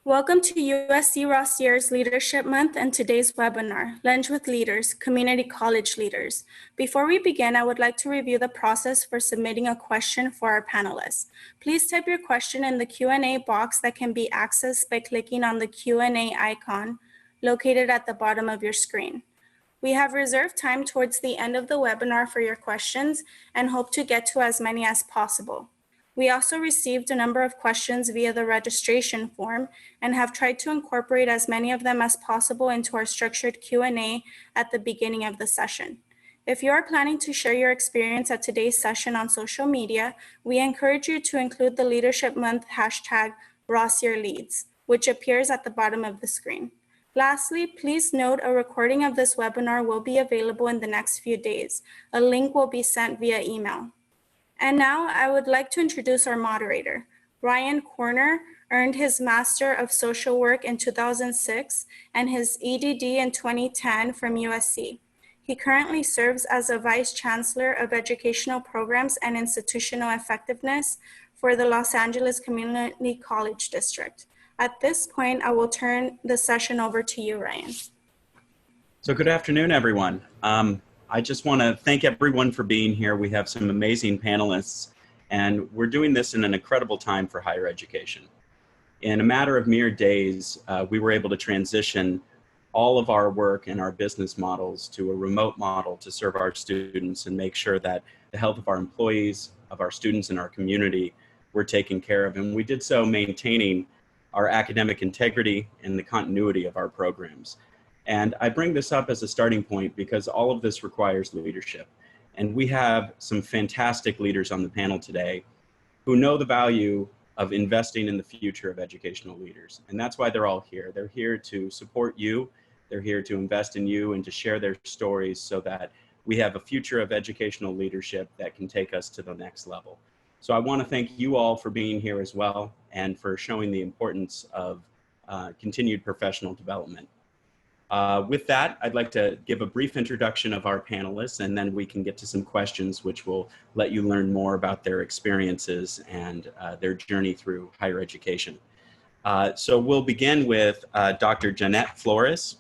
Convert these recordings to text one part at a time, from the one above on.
Welcome to USC Rossier's Leadership Month and today's webinar, Lunch with Leaders, Community College Leaders. Before we begin, I would like to review the process for submitting a question for our panelists. Please type your question in the Q&A box that can be accessed by clicking on the Q&A icon located at the bottom of your screen. We have reserved time towards the end of the webinar for your questions and hope to get to as many as possible. We also received a number of questions via the registration form and have tried to incorporate as many of them as possible into our structured Q&A at the beginning of the session. If you are planning to share your experience at today's session on social media, we encourage you to include the Leadership Month hashtag #RossierLeads, which appears at the bottom of the screen. Lastly, please note a recording of this webinar will be available in the next few days. A link will be sent via email. And now I would like to introduce our moderator. Ryan Cornner earned his Master of Social Work in 2006 and his EdD in 2010 from USC. He currently serves as a Vice Chancellor of Educational Programs and Institutional Effectiveness for the Los Angeles Community College District. At this point, I will turn the session over to you, Ryan. So good afternoon, everyone. I just want to thank everyone for being here. We have some amazing panelists, and we're doing this in an incredible time for higher education. In a matter of mere days, we were able to transition all of our work and our business models to a remote model to serve our students and make sure that the health of our employees, of our students, and our community were taken care of. And we did so maintaining our academic integrity and the continuity of our programs. And I bring this up as a starting point because all of this requires leadership. And we have some fantastic leaders on the panel today who know the value of investing in the future of educational leaders. And that's why they're all here. They're here to support you. They're here to invest in you and to share their stories so that we have a future of educational leadership that can take us to the next level. So I want to thank you all for being here as well and for showing the importance of continued professional development. With that, I'd like to give a brief introduction of our panelists, and then we can get to some questions which will let you learn more about their experiences and their journey through higher education. So we'll begin with Dr. Jannette Flores.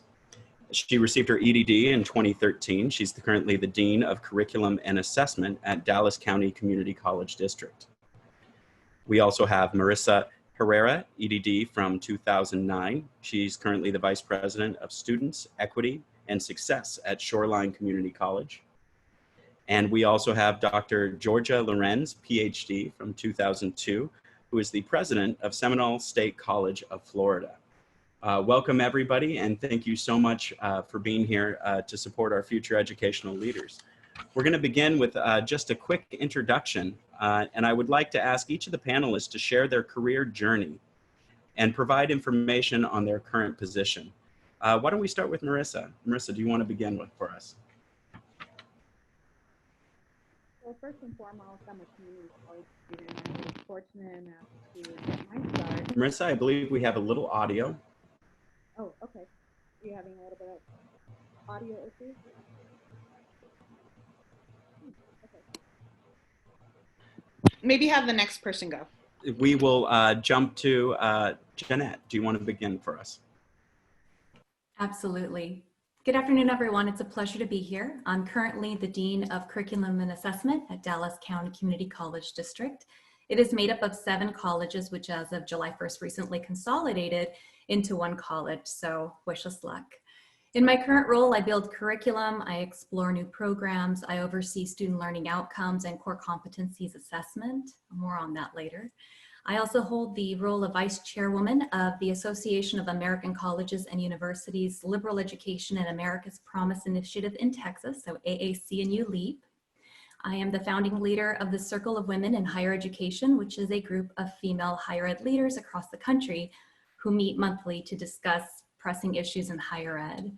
She received her EdD in 2013. She's currently the Dean of Curriculum and Assessment at Dallas County Community College District. We also have Marisa Herrera EdD from 2009. She's currently the Vice President of Students, Equity, and Success at Shoreline Community College. And we also have Dr. Georgia Lorenz PhD from 2002, who is the President of Seminole State College of Florida. Welcome everybody, and thank you so much for being here to support our future educational leaders. We're going to begin with just a quick introduction, and I would like to ask each of the panelists to share their career journey and provide information on their current position. Why don't we start with Marisa? Marisa, do you want to begin for us? Well, first and foremost, I'm a community college student. I'm fortunate enough to get my start. Marisa, I believe we have a little audio. Oh, okay. Are you having a little bit of audio issues? Maybe have the next person go. We will jump to Jannette. Do you want to begin for us? Absolutely. Good afternoon, everyone. It's a pleasure to be here. I'm currently the Dean of Curriculum and Assessment at Dallas County Community College District. It is made up of 7 colleges, which as of July 1st recently consolidated into 1 college, so wish us luck. In my current role, I build curriculum, I explore new programs, I oversee student learning outcomes and core competencies assessment. More on that later. I also hold the role of Vice Chairwoman of the Association of American Colleges and Universities Liberal Education and America's Promise Initiative in Texas, so AAC&U LEAP. I am the founding leader of the Circle of Women in Higher Education, which is a group of female higher ed leaders across the country who meet monthly to discuss pressing issues in higher ed.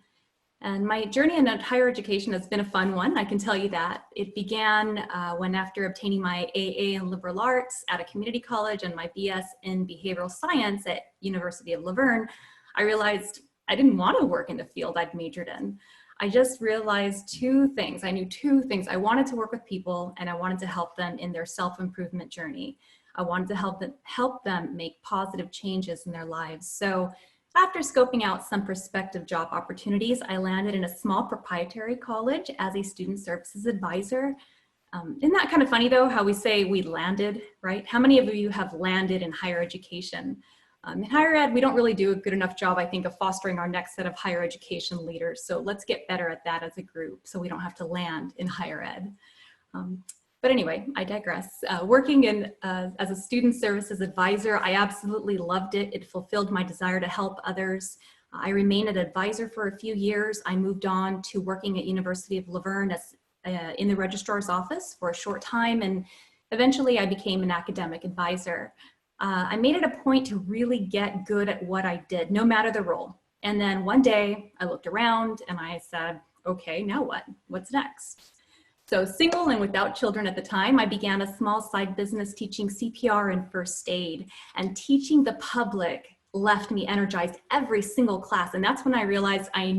And my journey in higher education has been a fun one, I can tell you that. It began when after obtaining my AA in liberal arts at a community college and my BS in behavioral science at University of Laverne, I realized I didn't want to work in the field I'd majored in. I just realized 2 things. I knew 2 things. I wanted to work with people and I wanted to help them in their self-improvement journey. I wanted to help them make positive changes in their lives. So after scoping out some prospective job opportunities, I landed in a small proprietary college as a student services advisor. Isn't that kind of funny though, how we say we landed, right? How many of you have landed in higher education? In higher ed, we don't really do a good enough job, I think, of fostering our next set of higher education leaders. So let's get better at that as a group so we don't have to land in higher ed. But anyway, I digress. Working as a student services advisor, I absolutely loved it. It fulfilled my desire to help others. I remained an advisor for a few years. I moved on to working at University of Laverne as, in the registrar's office for a short time, and eventually I became an academic advisor. I made it a point to really get good at what I did, no matter the role. And then one day I looked around and I said, okay, now what? What's next? So single and without children at the time, I began a small side business teaching CPR and first aid, and teaching the public left me energized every single class. And that's when I realized I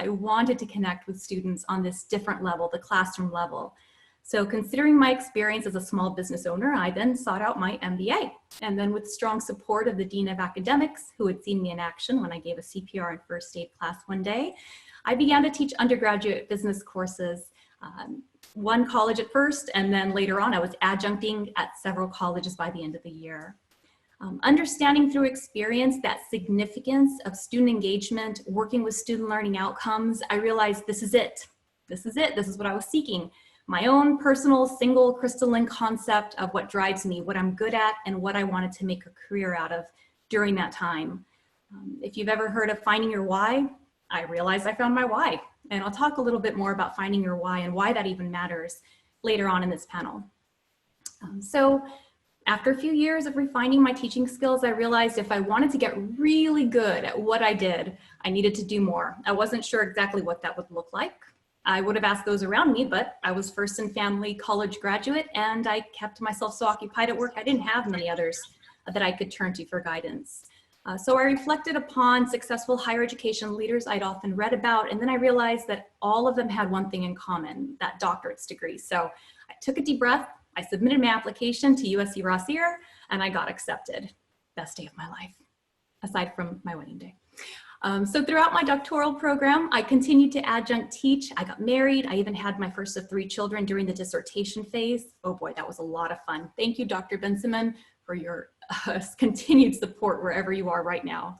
wanted to connect with students on this different level, the classroom level. So considering my experience as a small business owner, I then sought out my MBA. And then with strong support of the Dean of Academics, who had seen me in action when I gave a CPR and first aid class one day, I began to teach undergraduate business courses, one college at first, and then later on I was adjuncting at several colleges by the end of the year. Understanding through experience that significance of student engagement, working with student learning outcomes, I realized this is it. This is it. This is what I was seeking. My own personal single crystalline concept of what drives me, what I'm good at, and what I wanted to make a career out of during that time. If you've ever heard of finding your why, I realized I found my why. And I'll talk a little bit more about finding your why and why that even matters later on in this panel. So after a few years of refining my teaching skills, I realized if I wanted to get really good at what I did, I needed to do more. I wasn't sure exactly what that would look like. I would have asked those around me, but I was first in family college graduate, and I kept myself so occupied at work, I didn't have many others that I could turn to for guidance. So I reflected upon successful higher education leaders I'd often read about, and then I realized that all of them had one thing in common, that doctorate's degree. So I took a deep breath, I submitted my application to USC Rossier, and I got accepted. Best day of my life, aside from my wedding day. So throughout my doctoral program, I continued to adjunct teach. I got married. I even had my first of 3 children during the dissertation phase. Oh boy, that was a lot of fun. Thank you, Dr. Bensimon, for your continued support wherever you are right now.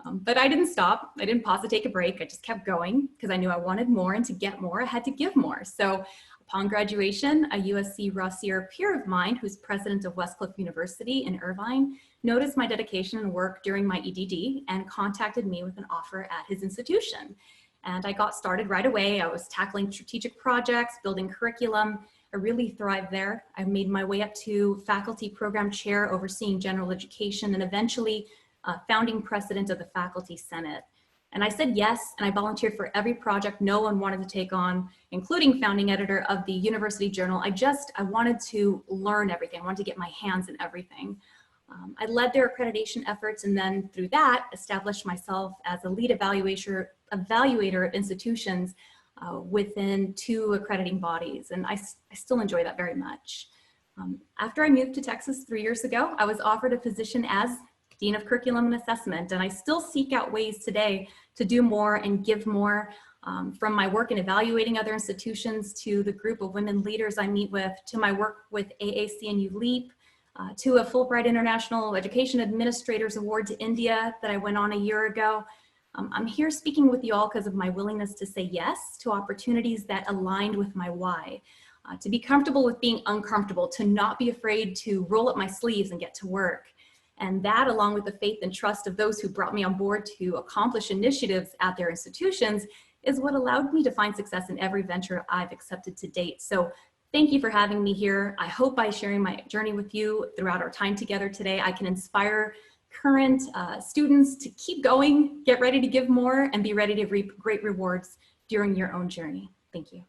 But I didn't stop. I didn't pause to take a break. I just kept going because I knew I wanted more, and to get more, I had to give more. So upon graduation, a USC Rossier peer of mine, who's president of Westcliff University in Irvine, noticed my dedication and work during my EDD and contacted me with an offer at his institution. And I got started right away. I was tackling strategic projects, building curriculum. I really thrived there. I made my way up to faculty program chair overseeing general education, and eventually founding president of the Faculty Senate. And I said yes, and I volunteered for every project no one wanted to take on, including founding editor of the University Journal. I wanted to learn everything. I wanted to get my hands in everything. I led their accreditation efforts, and then through that, established myself as a lead evaluator of institutions within 2 accrediting bodies, and I still enjoy that very much. After I moved to Texas 3 years ago, I was offered a position as Dean of Curriculum and Assessment, and I still seek out ways today to do more and give more, from my work in evaluating other institutions to the group of women leaders I meet with, to my work with AAC&U LEAP, to a Fulbright International Education Administrators Award to India that I went on a year ago. I'm here speaking with you all because of my willingness to say yes to opportunities that aligned with my why, to be comfortable with being uncomfortable, to not be afraid to roll up my sleeves and get to work. And that, along with the faith and trust of those who brought me on board to accomplish initiatives at their institutions, is what allowed me to find success in every venture I've accepted to date. So thank you for having me here. I hope by sharing my journey with you throughout our time together today, I can inspire current students to keep going, get ready to give more, and be ready to reap great rewards during your own journey. Thank you.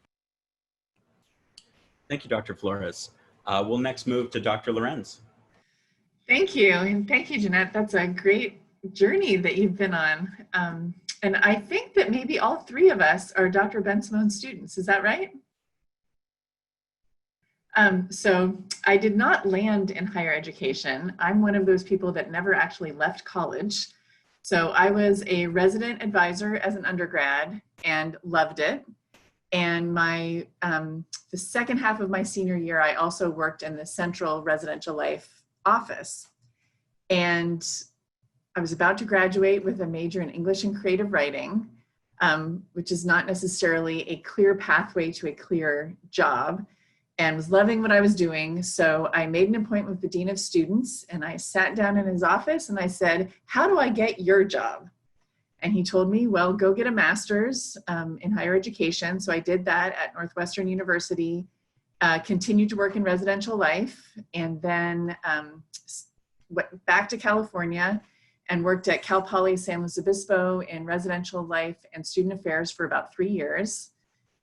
Thank you, Dr. Flores. We'll next move to Dr. Lorenz. Thank you, and thank you, Jannette. That's a great journey that you've been on. And I think that maybe all 3 of us are Dr. Bensimon students. Is that right? So I did not land in higher education. I'm one of those people that never actually left college. So I was a resident advisor as an undergrad and loved it. And the second half of my senior year, I also worked in the Central Residential Life office. And I was about to graduate with a major in English and creative writing, which is not necessarily a clear pathway to a clear job, and was loving what I was doing. So I made an appointment with the Dean of Students, and I sat down in his office and I said, how do I get your job? And he told me, well, go get a master's in higher education. So I did that at Northwestern University, continued to work in residential life, and then went back to California and worked at Cal Poly San Luis Obispo in residential life and student affairs for about 3 years.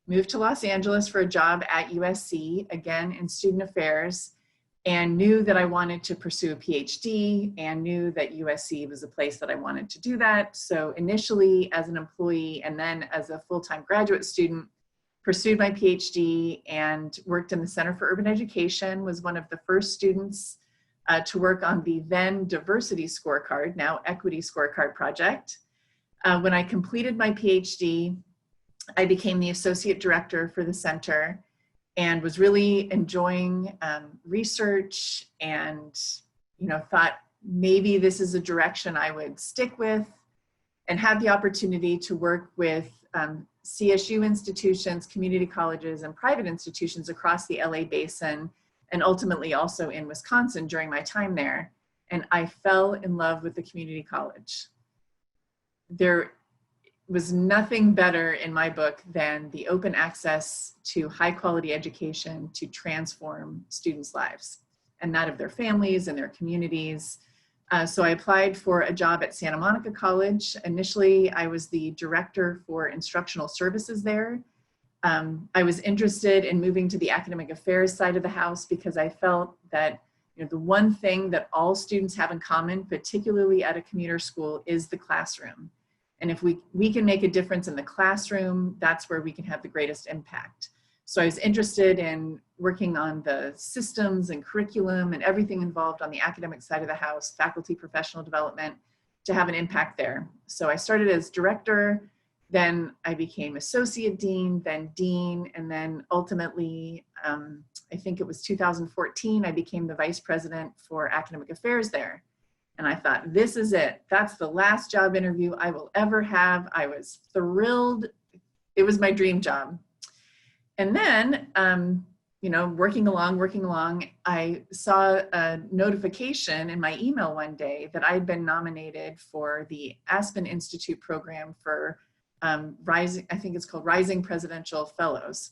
Moved to Los Angeles for a job at USC, again in student affairs, and knew that I wanted to pursue a PhD and knew that USC was a place that I wanted to do that. So initially as an employee and then as a full-time graduate student, pursued my PhD and worked in the Center for Urban Education, was one of the first students to work on the then diversity scorecard, now equity scorecard project. When I completed my PhD, I became the associate director for the center and was really enjoying research and, thought maybe this is a direction I would stick with, and had the opportunity to work with CSU institutions, community colleges, and private institutions across the LA basin, and ultimately also in Wisconsin during my time there. And I fell in love with the community college. There was nothing better in my book than the open access to high quality education to transform students' lives and that of their families and their communities. So I applied for a job at Santa Monica College. Initially, I was the director for instructional services there. I was interested in moving to the academic affairs side of the house because I felt that the one thing that all students have in common, particularly at a commuter school, is the classroom. And if we can make a difference in the classroom, that's where we can have the greatest impact. So I was interested in working on the systems and curriculum and everything involved on the academic side of the house, faculty professional development, to have an impact there. So I started as director, then I became associate dean, then dean, and then ultimately, I think it was 2014, I became the vice president for academic affairs there. And I thought, this is it. That's the last job interview I will ever have. I was thrilled. It was my dream job. And then, working along, I saw a notification in my email one day that I'd been nominated for the Aspen Institute program for Rising, I think it's called Rising Presidential Fellows.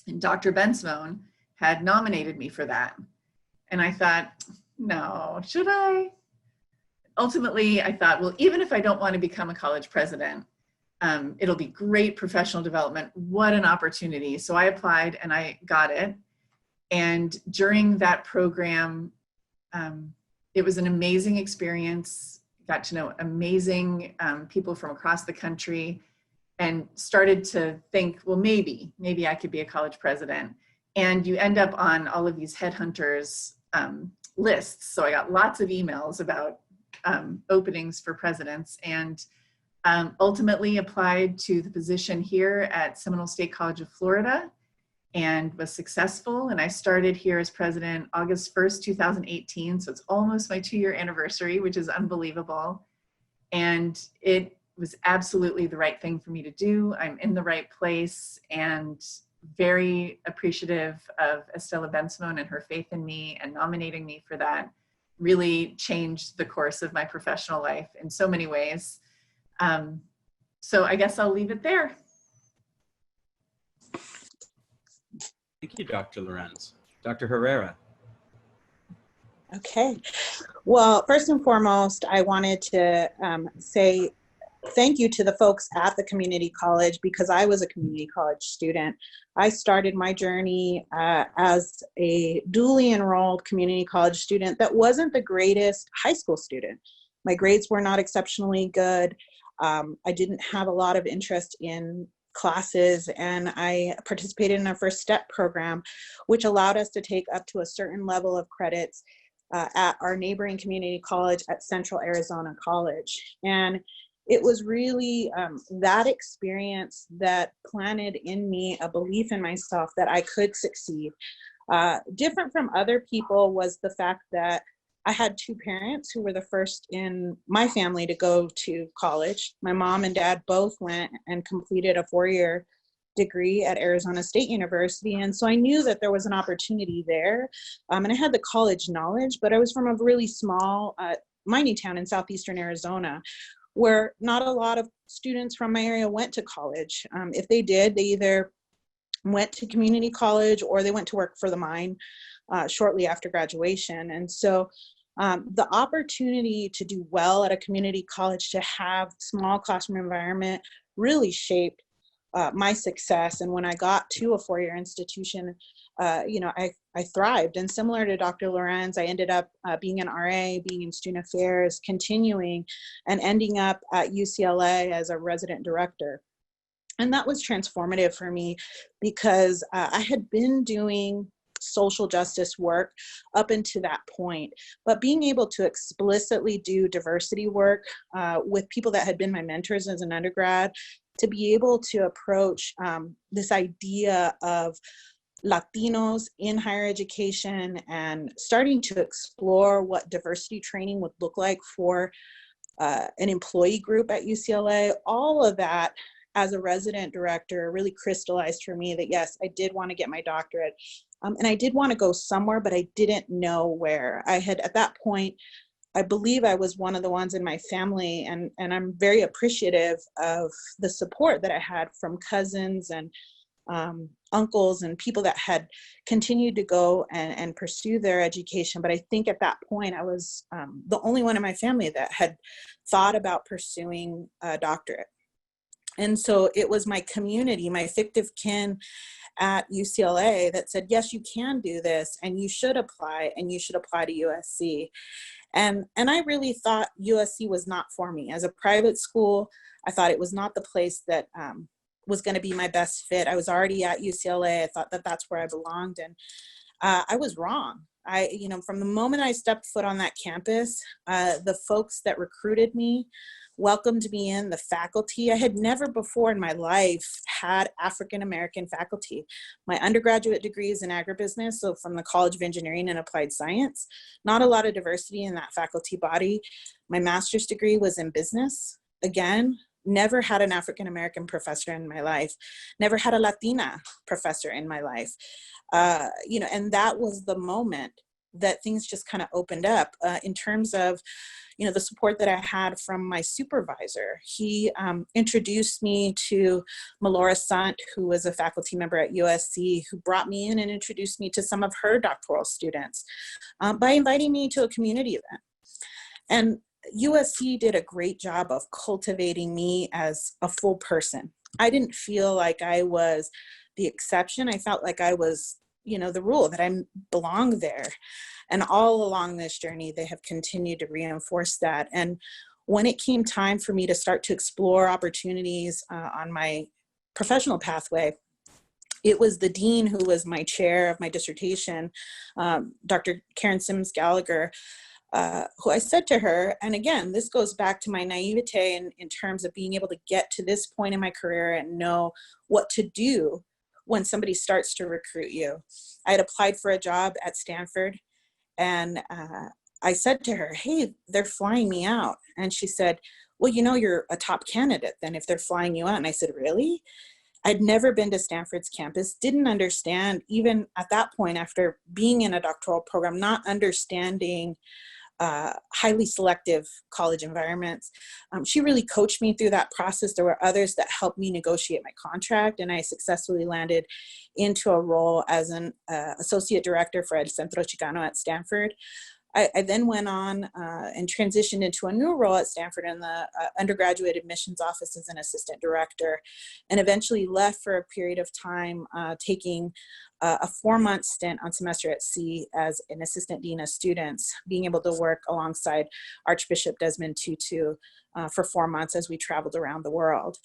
And Dr. Bensmone had nominated me for that. And I thought, no, should I? Ultimately, I thought, well, even if I don't want to become a college president, it'll be great professional development. What an opportunity. So I applied and I got it. And during that program, it was an amazing experience. Got to know amazing people from across the country and started to think, well, maybe I could be a college president. And you end up on all of these headhunters lists. So I got lots of emails about openings for presidents, and ultimately applied to the position here at Seminole State College of Florida and was successful. And I started here as president August 1st, 2018. So it's almost my 2-year anniversary, which is unbelievable. And it was absolutely the right thing for me to do. I'm in the right place and very appreciative of Estella Bensmone and her faith in me and nominating me for that. Really changed the course of my professional life in so many ways. So I guess I'll leave it there. Thank you, Dr. Lorenz. Dr. Herrera. Okay. Well, first and foremost, I wanted to say thank you to the folks at the community college, because I was a community college student. I started my journey as a dually enrolled community college student that wasn't the greatest high school student. My grades were not exceptionally good. I didn't have a lot of interest in classes, and I participated in our first STEP program, which allowed us to take up to a certain level of credits at our neighboring community college at Central Arizona College. And it was really that experience that planted in me a belief in myself that I could succeed. Different from other people was the fact that I had two parents who were the first in my family to go to college. My mom and dad both went and completed a 4-year degree at Arizona State University. And so I knew that there was an opportunity there. And I had the college knowledge, but I was from a really small mining town in southeastern Arizona, where not a lot of students from my area went to college. If they did, they either went to community college or they went to work for the mine shortly after graduation. And so the opportunity to do well at a community college, to have small classroom environment, really shaped my success. And when I got to a 4-year institution, I thrived. And similar to Dr. Lorenz, I ended up being an RA, being in student affairs, continuing, and ending up at UCLA as a resident director. And that was transformative for me because I had been doing social justice work up until that point, but being able to explicitly do diversity work with people that had been my mentors as an undergrad, to be able to approach this idea of Latinos in higher education and starting to explore what diversity training would look like for an employee group at UCLA, all of that as a resident director really crystallized for me that yes, I did want to get my doctorate. And I did want to go somewhere, but I didn't know where. I had, at that point, I believe I was one of the ones in my family, and I'm very appreciative of the support that I had from cousins and uncles and people that had continued to go and pursue their education. But I think at that point, I was the only one in my family that had thought about pursuing a doctorate. And so it was my community, my fictive kin at UCLA that said, yes, you can do this and you should apply, and you should apply to USC. And I really thought USC was not for me. As a private school, I thought it was not the place that was going to be my best fit. I was already at UCLA. I thought that that's where I belonged. And I was wrong. From the moment I stepped foot on that campus, the folks that recruited me welcomed me in, the faculty. I had never before in my life had African-American faculty. My undergraduate degree is in agribusiness, so from the College of Engineering and Applied Science, not a lot of diversity in that faculty body. My master's degree was in business. Again, never had an African-American professor in my life, never had a Latina professor in my life. And that was the moment that things just kind of opened up in terms of, the support that I had from my supervisor. He introduced me to Melora Sant, who was a faculty member at USC, who brought me in and introduced me to some of her doctoral students by inviting me to a community event. And USC did a great job of cultivating me as a full person. I didn't feel like I was the exception. I felt like I was, the rule, that I belonged there. And all along this journey, they have continued to reinforce that. And when it came time for me to start to explore opportunities on my professional pathway, it was the dean who was my chair of my dissertation, Dr. Karen Sims Gallagher, who I said to her, and again, this goes back to my naivete in terms of being able to get to this point in my career and know what to do when somebody starts to recruit you. I had applied for a job at Stanford, and I said to her, hey, they're flying me out. And she said, well, you're a top candidate then if they're flying you out. And I said, really? I'd never been to Stanford's campus, didn't understand, even at that point after being in a doctoral program, not understanding highly selective college environments. She really coached me through that process. There were others that helped me negotiate my contract, and I successfully landed into a role as an associate director for El Centro Chicano at Stanford. I then went on and transitioned into a new role at Stanford in the undergraduate admissions office as an assistant director, and eventually left for a period of time taking a 4-month stint on semester at sea as an assistant dean of students, being able to work alongside Archbishop Desmond Tutu for 4 months as we traveled around the world.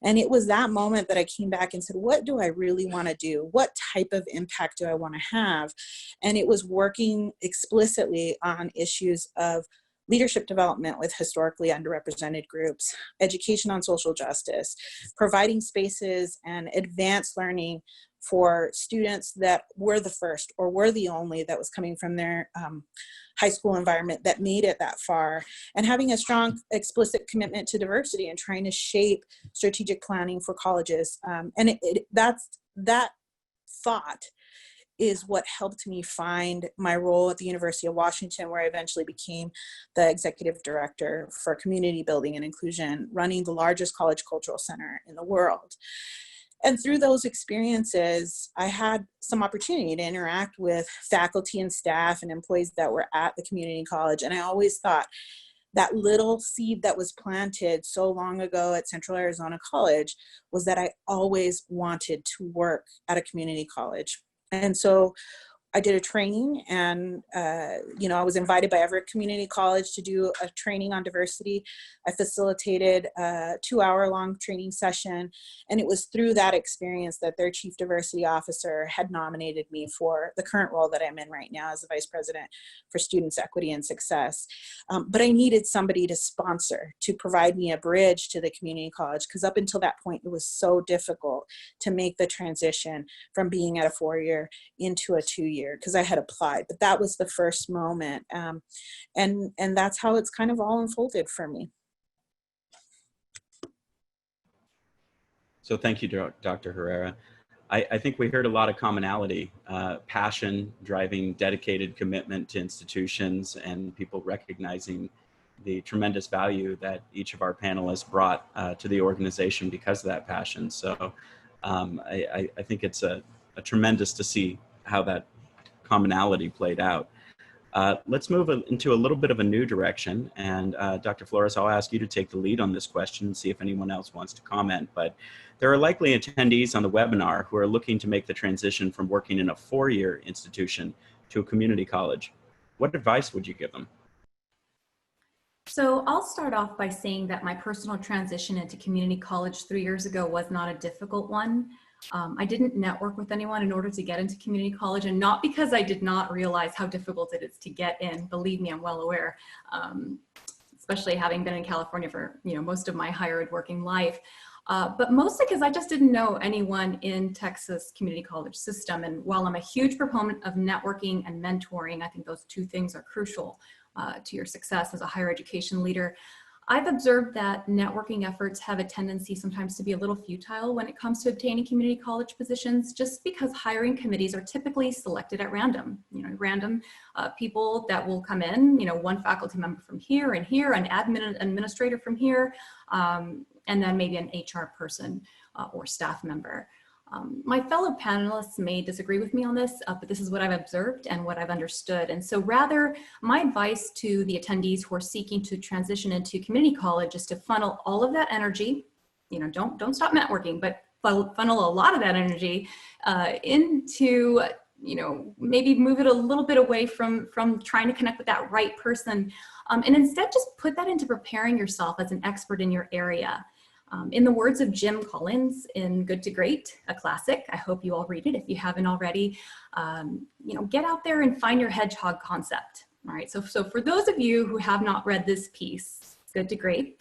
And it was that moment that I came back and said, what do I really want to do? What type of impact do I want to have? And it was working explicitly on issues of leadership development with historically underrepresented groups, education on social justice, providing spaces and advanced learning for students that were the first or were the only that was coming from their high school environment that made it that far, and having a strong explicit commitment to diversity and trying to shape strategic planning for colleges. And that thought is what helped me find my role at the University of Washington, where I eventually became the executive director for community building and inclusion, running the largest college cultural center in the world. And through those experiences, I had some opportunity to interact with faculty and staff and employees that were at the community college. And I always thought that little seed that was planted so long ago at Central Arizona College was that I always wanted to work at a community college. And so I did a training, and I was invited by Everett Community College to do a training on diversity. I facilitated a 2-hour-long training session, and it was through that experience that their chief diversity officer had nominated me for the current role that I'm in right now as the vice president for students, equity, and success. But I needed somebody to sponsor, to provide me a bridge to the community college, because up until that point, it was so difficult to make the transition from being at a 4-year into a 2-year, because I had applied. But that was the first moment, and that's how it's kind of all unfolded for me. So thank you, Dr. Herrera. I think we heard a lot of commonality, passion, driving dedicated commitment to institutions, and people recognizing the tremendous value that each of our panelists brought to the organization because of that passion. So I think it's a tremendous to see how that commonality played out. Let's move into a little bit of a new direction, and Dr. Flores, I'll ask you to take the lead on this question and see if anyone else wants to comment. But there are likely attendees on the webinar who are looking to make the transition from working in a 4-year institution to a community college. What advice would you give them? So I'll start off by saying that my personal transition into community college 3 years ago was not a difficult one. I didn't network with anyone in order to get into community college, and not because I did not realize how difficult it is to get in. Believe me, I'm well aware, especially having been in California for most of my higher ed working life. But mostly because I just didn't know anyone in Texas community college system. And while I'm a huge proponent of networking and mentoring, I think those two things are crucial to your success as a higher education leader. I've observed that networking efforts have a tendency sometimes to be a little futile when it comes to obtaining community college positions, just because hiring committees are typically selected at random. Random people that will come in, one faculty member from here, an administrator from here, and then maybe an HR person or staff member. My fellow panelists may disagree with me on this, but this is what I've observed and what I've understood. And so rather, my advice to the attendees who are seeking to transition into community college is to funnel all of that energy, don't stop networking, but funnel a lot of that energy into, maybe move it a little bit away from trying to connect with that right person, and instead just put that into preparing yourself as an expert in your area. In the words of Jim Collins in Good to Great, a classic, I hope you all read it if you haven't already, get out there and find your hedgehog concept. All right, so for those of you who have not read this piece, Good to Great,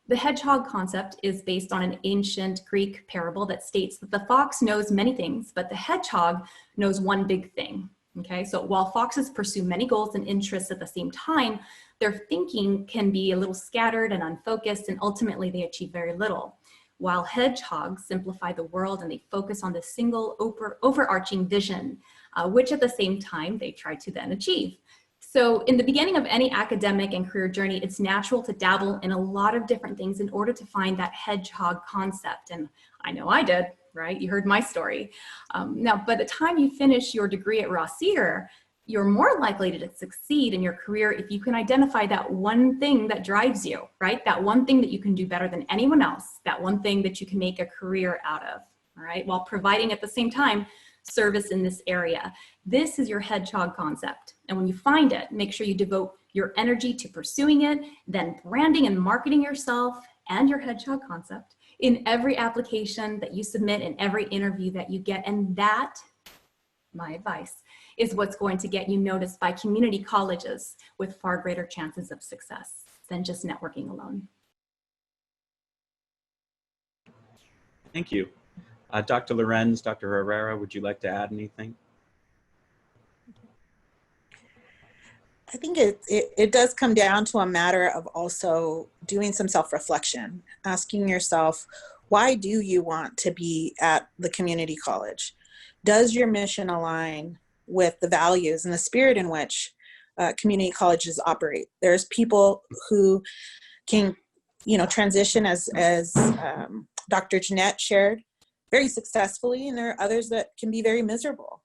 the hedgehog concept is based on an ancient Greek parable that states that the fox knows many things, but the hedgehog knows one big thing. Okay, so while foxes pursue many goals and interests at the same time, their thinking can be a little scattered and unfocused, and ultimately they achieve very little. While hedgehogs simplify the world and they focus on the single overarching vision, which at the same time they try to then achieve. So in the beginning of any academic and career journey, it's natural to dabble in a lot of different things in order to find that hedgehog concept. And I know I did, right? You heard my story. Now, by the time you finish your degree at Rossier, you're more likely to succeed in your career if you can identify that one thing that drives you, right? That one thing that you can do better than anyone else, that one thing that you can make a career out of, all right? While providing at the same time service in this area. This is your hedgehog concept. And when you find it, make sure you devote your energy to pursuing it, then branding and marketing yourself and your hedgehog concept in every application that you submit and every interview that you get. And that, my advice, is what's going to get you noticed by community colleges with far greater chances of success than just networking alone. Thank you. Dr. Lorenz, Dr. Herrera, would you like to add anything? I think it does come down to a matter of also doing some self-reflection, asking yourself, why do you want to be at the community college? Does your mission align with the values and the spirit in which community colleges operate? There's people who can, transition as Dr. Jannette shared very successfully, and there are others that can be very miserable.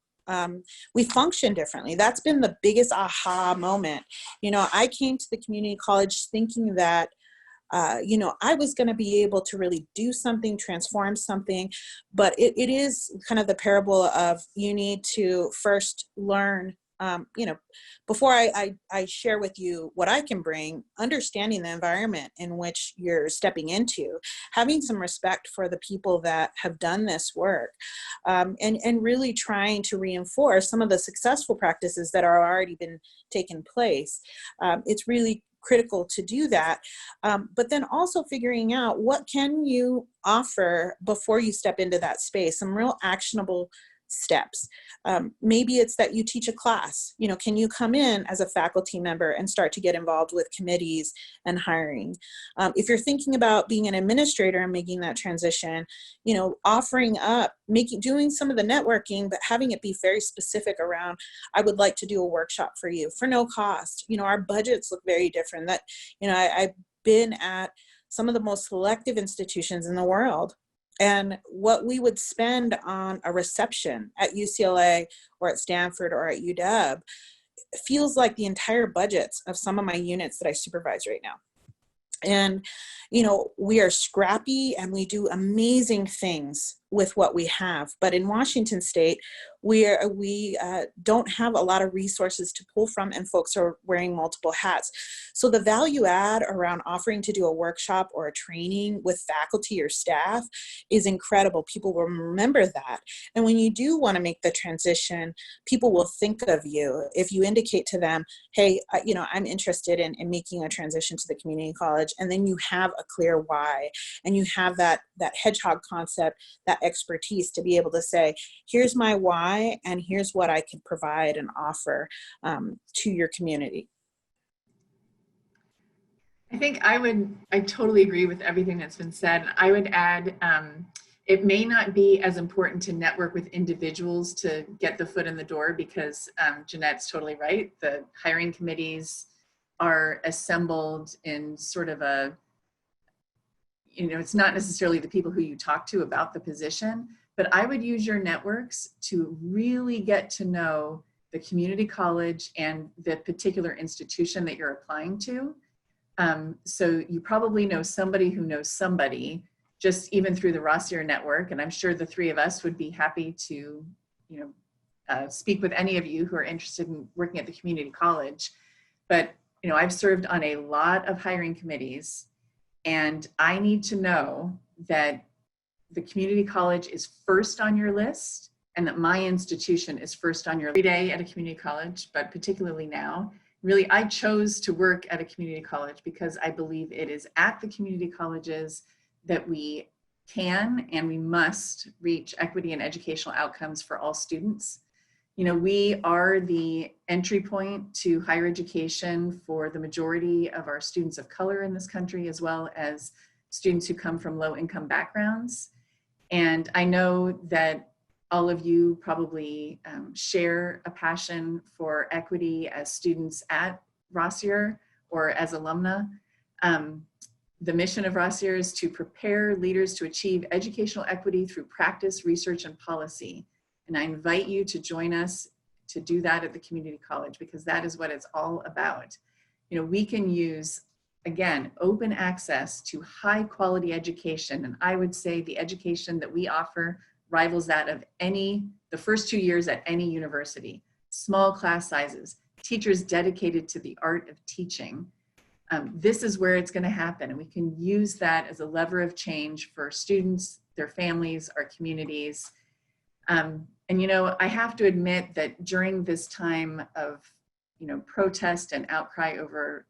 We function differently. That's been the biggest aha moment. I came to the community college thinking that I was going to be able to really do something, transform something, but it is kind of the parable of you need to first learn, before I share with you what I can bring, understanding the environment in which you're stepping into, having some respect for the people that have done this work, and really trying to reinforce some of the successful practices that are already been taking place. It's really critical to do that, but then also figuring out what can you offer before you step into that space, some real actionable steps. Maybe it's that you teach a class. Can you come in as a faculty member and start to get involved with committees and hiring? If you're thinking about being an administrator and making that transition, offering up, doing some of the networking, but having it be very specific around, I would like to do a workshop for you for no cost. Our budgets look very different. I've been at some of the most selective institutions in the world. And what we would spend on a reception at UCLA or at Stanford or at UW feels like the entire budgets of some of my units that I supervise right now. And, we are scrappy and we do amazing things with what we have. But in Washington State, we don't have a lot of resources to pull from, and folks are wearing multiple hats. So the value add around offering to do a workshop or a training with faculty or staff is incredible. People will remember that. And when you do want to make the transition, people will think of you if you indicate to them, hey, I'm interested in making a transition to the community college. And then you have a clear why, and you have that hedgehog concept, that expertise to be able to say, here's my why, and here's what I can provide and offer to your community. I think I totally agree with everything that's been said. I would add, it may not be as important to network with individuals to get the foot in the door, because Jannette's totally right. The hiring committees are assembled in sort of a, it's not necessarily the people who you talk to about the position, but I would use your networks to really get to know the community college and the particular institution that you're applying to. So you probably know somebody who knows somebody, just even through the Rossier network. And I'm sure the three of us would be happy to, speak with any of you who are interested in working at the community college. But, I've served on a lot of hiring committees, and I need to know that the community college is first on your list, and that my institution is first on your every day at a community college, but particularly now. Really, I chose to work at a community college because I believe it is at the community colleges that we can and we must reach equity and educational outcomes for all students. We are the entry point to higher education for the majority of our students of color in this country, as well as students who come from low income backgrounds. And I know that all of you probably share a passion for equity as students at Rossier or as alumna. The mission of Rossier is to prepare leaders to achieve educational equity through practice, research, and policy. And I invite you to join us to do that at the community college, because that is what it's all about. We can use, again, open access to high quality education. And I would say the education that we offer rivals that of the first 2 years at any university. Small class sizes, teachers dedicated to the art of teaching. This is where it's going to happen, and we can use that as a lever of change for students, their families, our communities. And I have to admit that during this time of protest and outcry over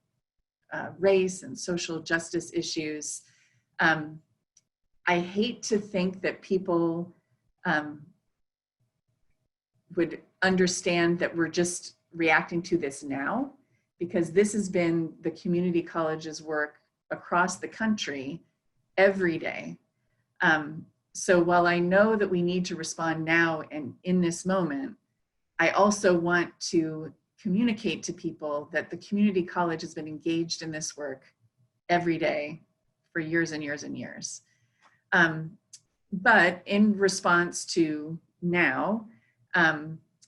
race and social justice issues, I hate to think that people would understand that we're just reacting to this now, because this has been the community college's work across the country every day. So while I know that we need to respond now and in this moment, I also want to communicate to people that the community college has been engaged in this work every day for years and years and years. But in response to now,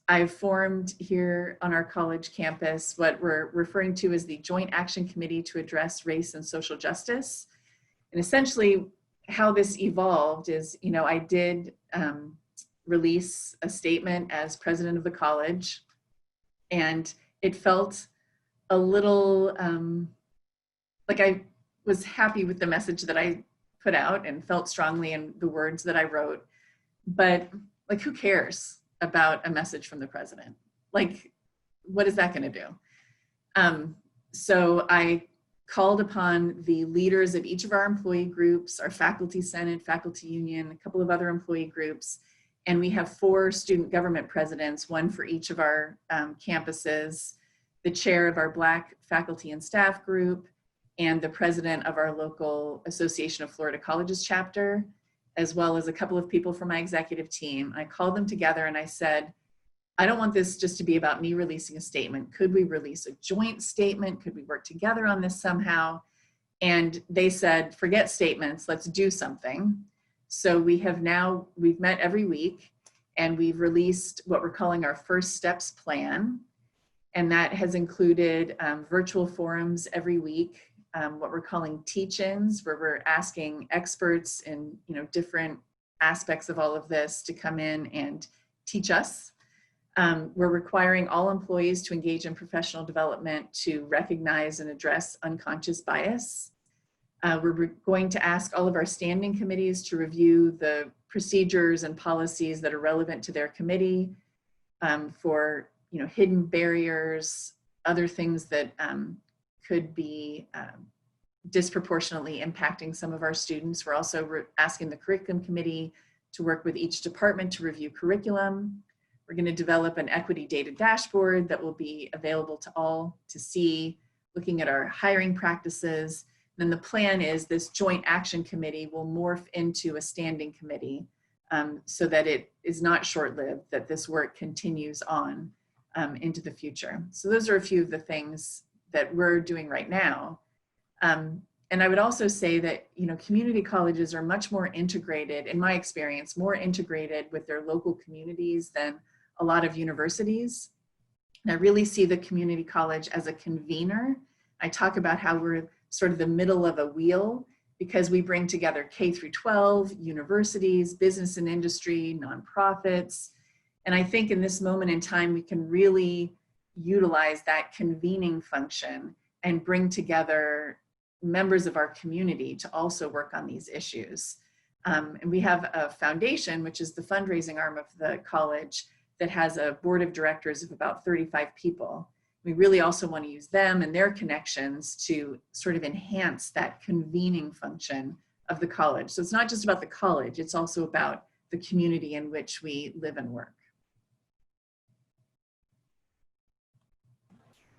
I've formed here on our college campus what we're referring to as the Joint Action Committee to Address Race and Social Justice. And essentially how this evolved is, I did release a statement as president of the college, and it felt a little like I was happy with the message that I put out and felt strongly in the words that I wrote, but like, who cares about a message from the president? Like, what is that going to do? So I called upon the leaders of each of our employee groups, our faculty senate, faculty union, a couple of other employee groups, and we have 4 student government presidents, one for each of our campuses, the chair of our Black faculty and staff group, and the president of our local Association of Florida Colleges chapter, as well as a couple of people from my executive team. I called them together and I said, I don't want this just to be about me releasing a statement. Could we release a joint statement? Could we work together on this somehow? And they said, forget statements, let's do something. So we've met every week, and we've released what we're calling our First Steps plan. And that has included virtual forums every week, what we're calling teach-ins, where we're asking experts in different aspects of all of this to come in and teach us. We're requiring all employees to engage in professional development to recognize and address unconscious bias. We're going to ask all of our standing committees to review the procedures and policies that are relevant to their committee for hidden barriers, other things that could be disproportionately impacting some of our students. We're also asking the curriculum committee to work with each department to review curriculum. We're going to develop an equity data dashboard that will be available to all to see, looking at our hiring practices. Then the plan is this joint action committee will morph into a standing committee so that it is not short-lived, that this work continues on into the future. So those are a few of the things that we're doing right now. And I would also say that, community colleges are much more integrated, in my experience, more integrated with their local communities than a lot of universities. And I really see the community college as a convener. I talk about how we're sort of the middle of a wheel because we bring together K through 12, universities, business and industry, nonprofits. And I think in this moment in time, we can really utilize that convening function and bring together members of our community to also work on these issues. And we have a foundation, which is the fundraising arm of the college, that has a board of directors of about 35 people. We really also want to use them and their connections to sort of enhance that convening function of the college. So it's not just about the college, it's also about the community in which we live and work.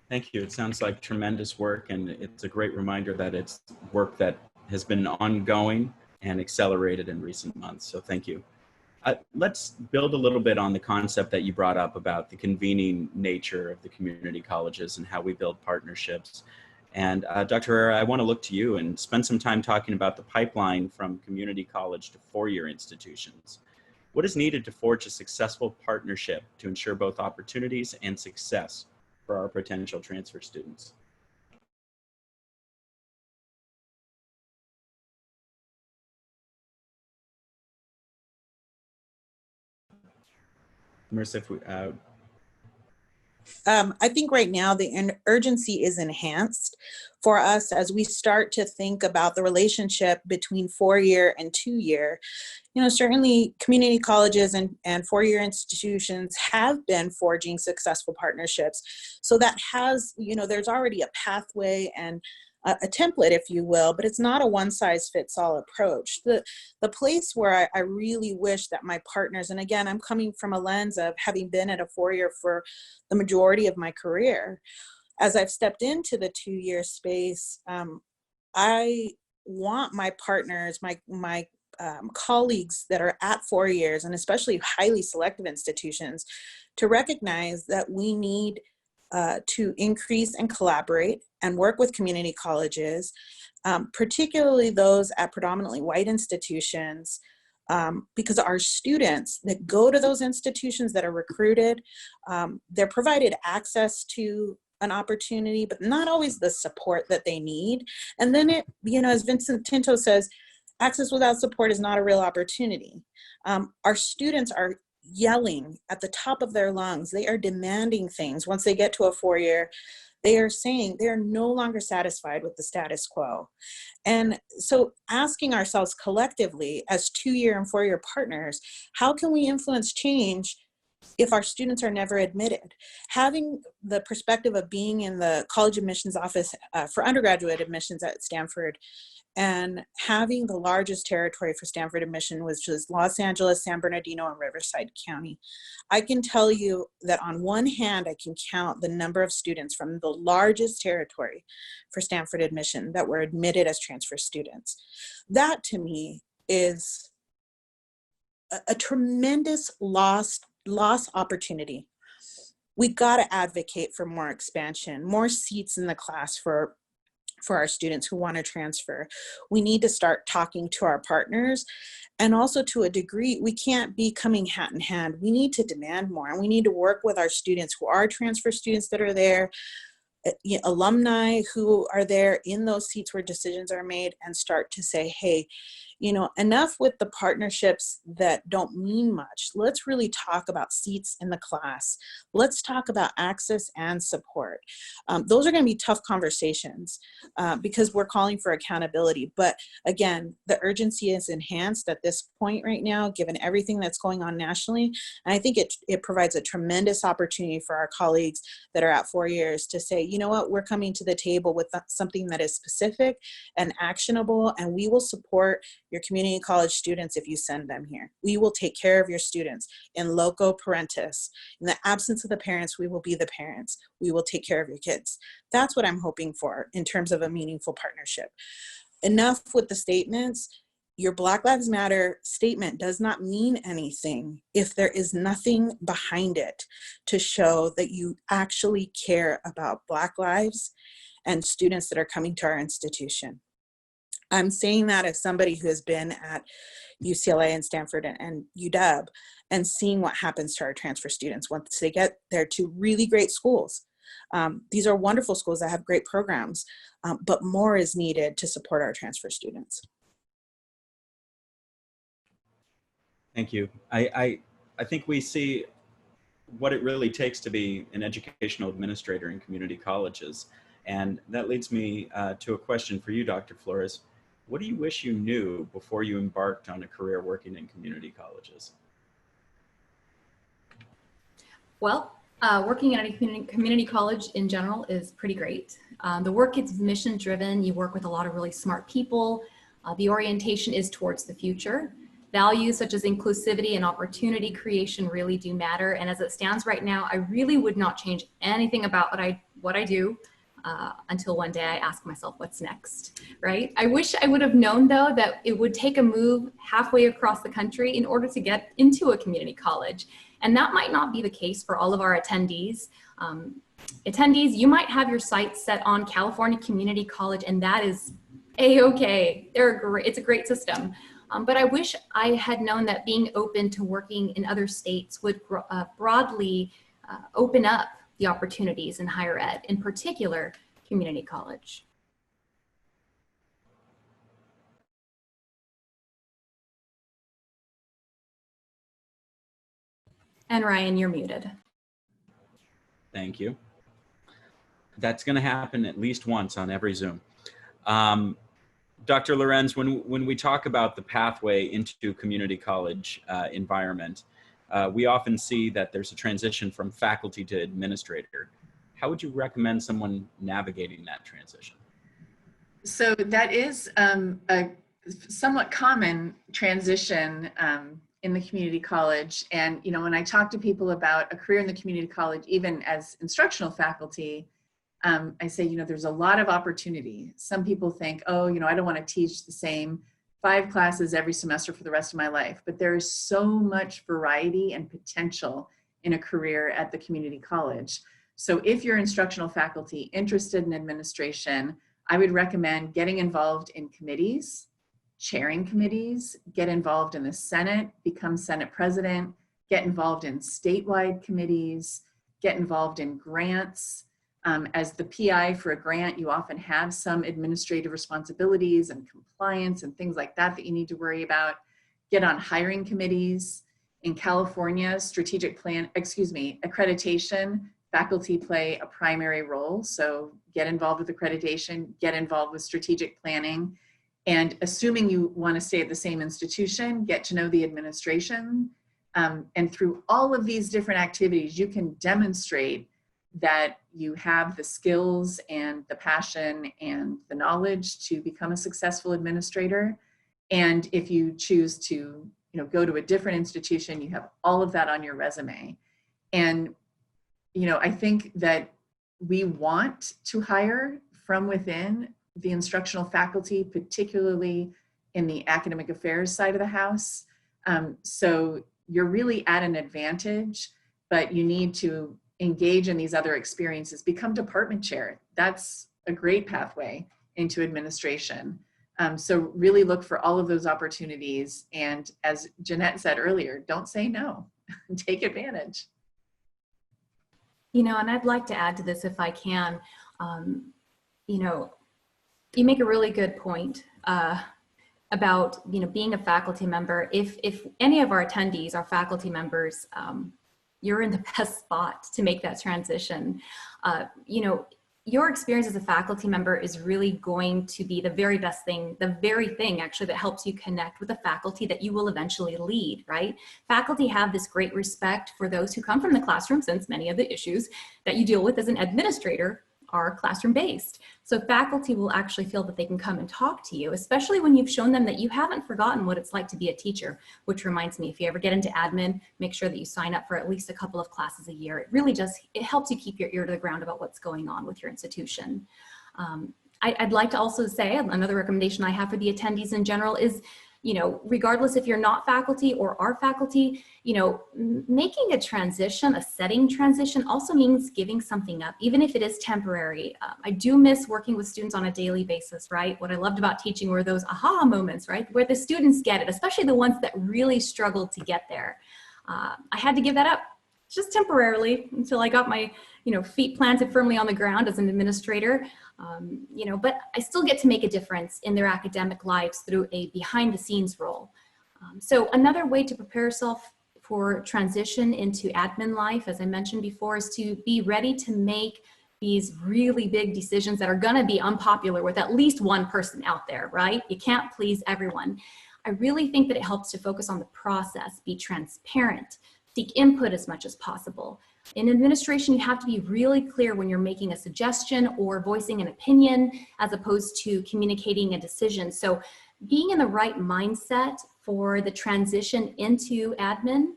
Thank you. It sounds like tremendous work, and it's a great reminder that it's work that has been ongoing and accelerated in recent months. So thank you. Let's build a little bit on the concept that you brought up about the convening nature of the community colleges and how we build partnerships. And Dr. Herrera, I want to look to you and spend some time talking about the pipeline from community college to four-year institutions. What is needed to forge a successful partnership to ensure both opportunities and success for our potential transfer students? Marisa, if we, I think right now the urgency is enhanced for us as we start to think about the relationship between 4-year and 2-year. You know, certainly community colleges and 4-year institutions have been forging successful partnerships. So that has, you know, there's already a pathway and a template, if you will, but it's not a one-size-fits-all approach. The place where I really wish that my partners, and again, I'm coming from a lens of having been at a 4-year for the majority of my career, as I've stepped into the 2-year space, I want my partners, my colleagues that are at 4 years, and especially highly selective institutions, to recognize that we need to increase and collaborate and work with community colleges, particularly those at predominantly white institutions, because our students that go to those institutions that are recruited, they're provided access to an opportunity, but not always the support that they need. And then it, you know, as Vincent Tinto says, access without support is not a real opportunity. Our students are yelling at the top of their lungs. They are demanding things. Once they get to a 4-year, they are saying they are no longer satisfied with the status quo. And so asking ourselves collectively as 2-year and 4-year partners, how can we influence change if our students are never admitted? Having the perspective of being in the college admissions office for undergraduate admissions at Stanford, and having the largest territory for Stanford admission, which was Los Angeles, San Bernardino, and Riverside County, I can tell you that on one hand, I can count the number of students from the largest territory for Stanford admission that were admitted as transfer students. That to me is a tremendous lost opportunity. We got to advocate for more expansion, more seats in the class for our students who want to transfer. We need to start talking to our partners, and also to a degree, we can't be coming hat in hand. We need to demand more, and we need to work with our students who are transfer students that are there, alumni who are there in those seats where decisions are made, and start to say, hey, you know, enough with the partnerships that don't mean much. Let's really talk about seats in the class. Let's talk about access and support. Those are going to be tough conversations because we're calling for accountability. But again, the urgency is enhanced at this point right now, given everything that's going on nationally. And I think it provides a tremendous opportunity for our colleagues that are at 4 years to say, you know what, we're coming to the table with something that is specific and actionable, and we will support your community college students if you send them here. We will take care of your students in loco parentis. In the absence of the parents, we will be the parents. We will take care of your kids. That's what I'm hoping for in terms of a meaningful partnership. Enough with the statements. Your Black Lives Matter statement does not mean anything if there is nothing behind it to show that you actually care about Black lives and students that are coming to our institution. I'm saying that as somebody who has been at UCLA and Stanford and UW and seeing what happens to our transfer students once they get there to really great schools. These are wonderful schools that have great programs, but more is needed to support our transfer students. Thank you. I think we see what it really takes to be an educational administrator in community colleges. And that leads me to a question for you, Dr. Flores. What do you wish you knew before you embarked on a career working in community colleges? Well, working at a community college in general is pretty great. The work is mission driven. You work with a lot of really smart people. The orientation is towards the future. Values such as inclusivity and opportunity creation really do matter. And as it stands right now, I really would not change anything about what I do until one day I ask myself, what's next, right? I wish I would have known though that it would take a move halfway across the country in order to get into a community college. And that might not be the case for all of our attendees. Attendees, you might have your sights set on California Community College, and that is A-okay. It's a great system. But I wish I had known that being open to working in other states would broadly open up the opportunities in higher ed, in particular, community college. And Ryan, you're muted. Thank you. That's going to happen at least once on every Zoom. Dr. Lorenz, when we talk about the pathway into community college environment, we often see that there's a transition from faculty to administrator. How would you recommend someone navigating that transition? So that is a somewhat common transition in the community college. And, you know, when I talk to people about a career in the community college, even as instructional faculty, I say, you know, there's a lot of opportunity. Some people think, oh, you know, I don't want to teach the same 5 classes every semester for the rest of my life. But there is so much variety and potential in a career at the community college. So if you're instructional faculty interested in administration, I would recommend getting involved in committees, chairing committees, get involved in the Senate, become Senate president, get involved in statewide committees, get involved in grants. As the PI for a grant, you often have some administrative responsibilities and compliance and things like that that you need to worry about. Get on hiring committees. In California, accreditation, faculty play a primary role. So get involved with accreditation, get involved with strategic planning. And assuming you want to stay at the same institution, get to know the administration. And through all of these different activities, you can demonstrate that you have the skills and the passion and the knowledge to become a successful administrator. And if you choose to, you know, go to a different institution, you have all of that on your resume. And, you know, I think that we want to hire from within the instructional faculty, particularly in the academic affairs side of the house. So you're really at an advantage, but you need to engage in these other experiences, become department chair. That's a great pathway into administration. So really look for all of those opportunities. And as Jannette said earlier, don't say no, take advantage. You know, and I'd like to add to this if I can. You know, you make a really good point about, you know, being a faculty member. If any of our attendees are faculty members, you're in the best spot to make that transition. You know, your experience as a faculty member is really going to be the very best thing, the very thing actually that helps you connect with the faculty that you will eventually lead, right? Faculty have this great respect for those who come from the classroom, since many of the issues that you deal with as an administrator are classroom-based. So faculty will actually feel that they can come and talk to you, especially when you've shown them that you haven't forgotten what it's like to be a teacher, which reminds me, if you ever get into admin, make sure that you sign up for at least a couple of classes a year. It really does, it helps you keep your ear to the ground about what's going on with your institution. I'd like to also say another recommendation I have for the attendees in general is, you know, regardless if you're not faculty or are faculty, you know, making a transition, a setting transition also means giving something up, even if it is temporary. I do miss working with students on a daily basis, right? What I loved about teaching were those aha moments, right? Where the students get it, especially the ones that really struggled to get there. I had to give that up just temporarily until I got my, you know, feet planted firmly on the ground as an administrator. You know, but I still get to make a difference in their academic lives through a behind the scenes role. So another way to prepare yourself for transition into admin life, as I mentioned before, is to be ready to make these really big decisions that are going to be unpopular with at least one person out there, right? You can't please everyone. I really think that it helps to focus on the process, be transparent, seek input as much as possible. In administration, you have to be really clear when you're making a suggestion or voicing an opinion as opposed to communicating a decision. So being in the right mindset for the transition into admin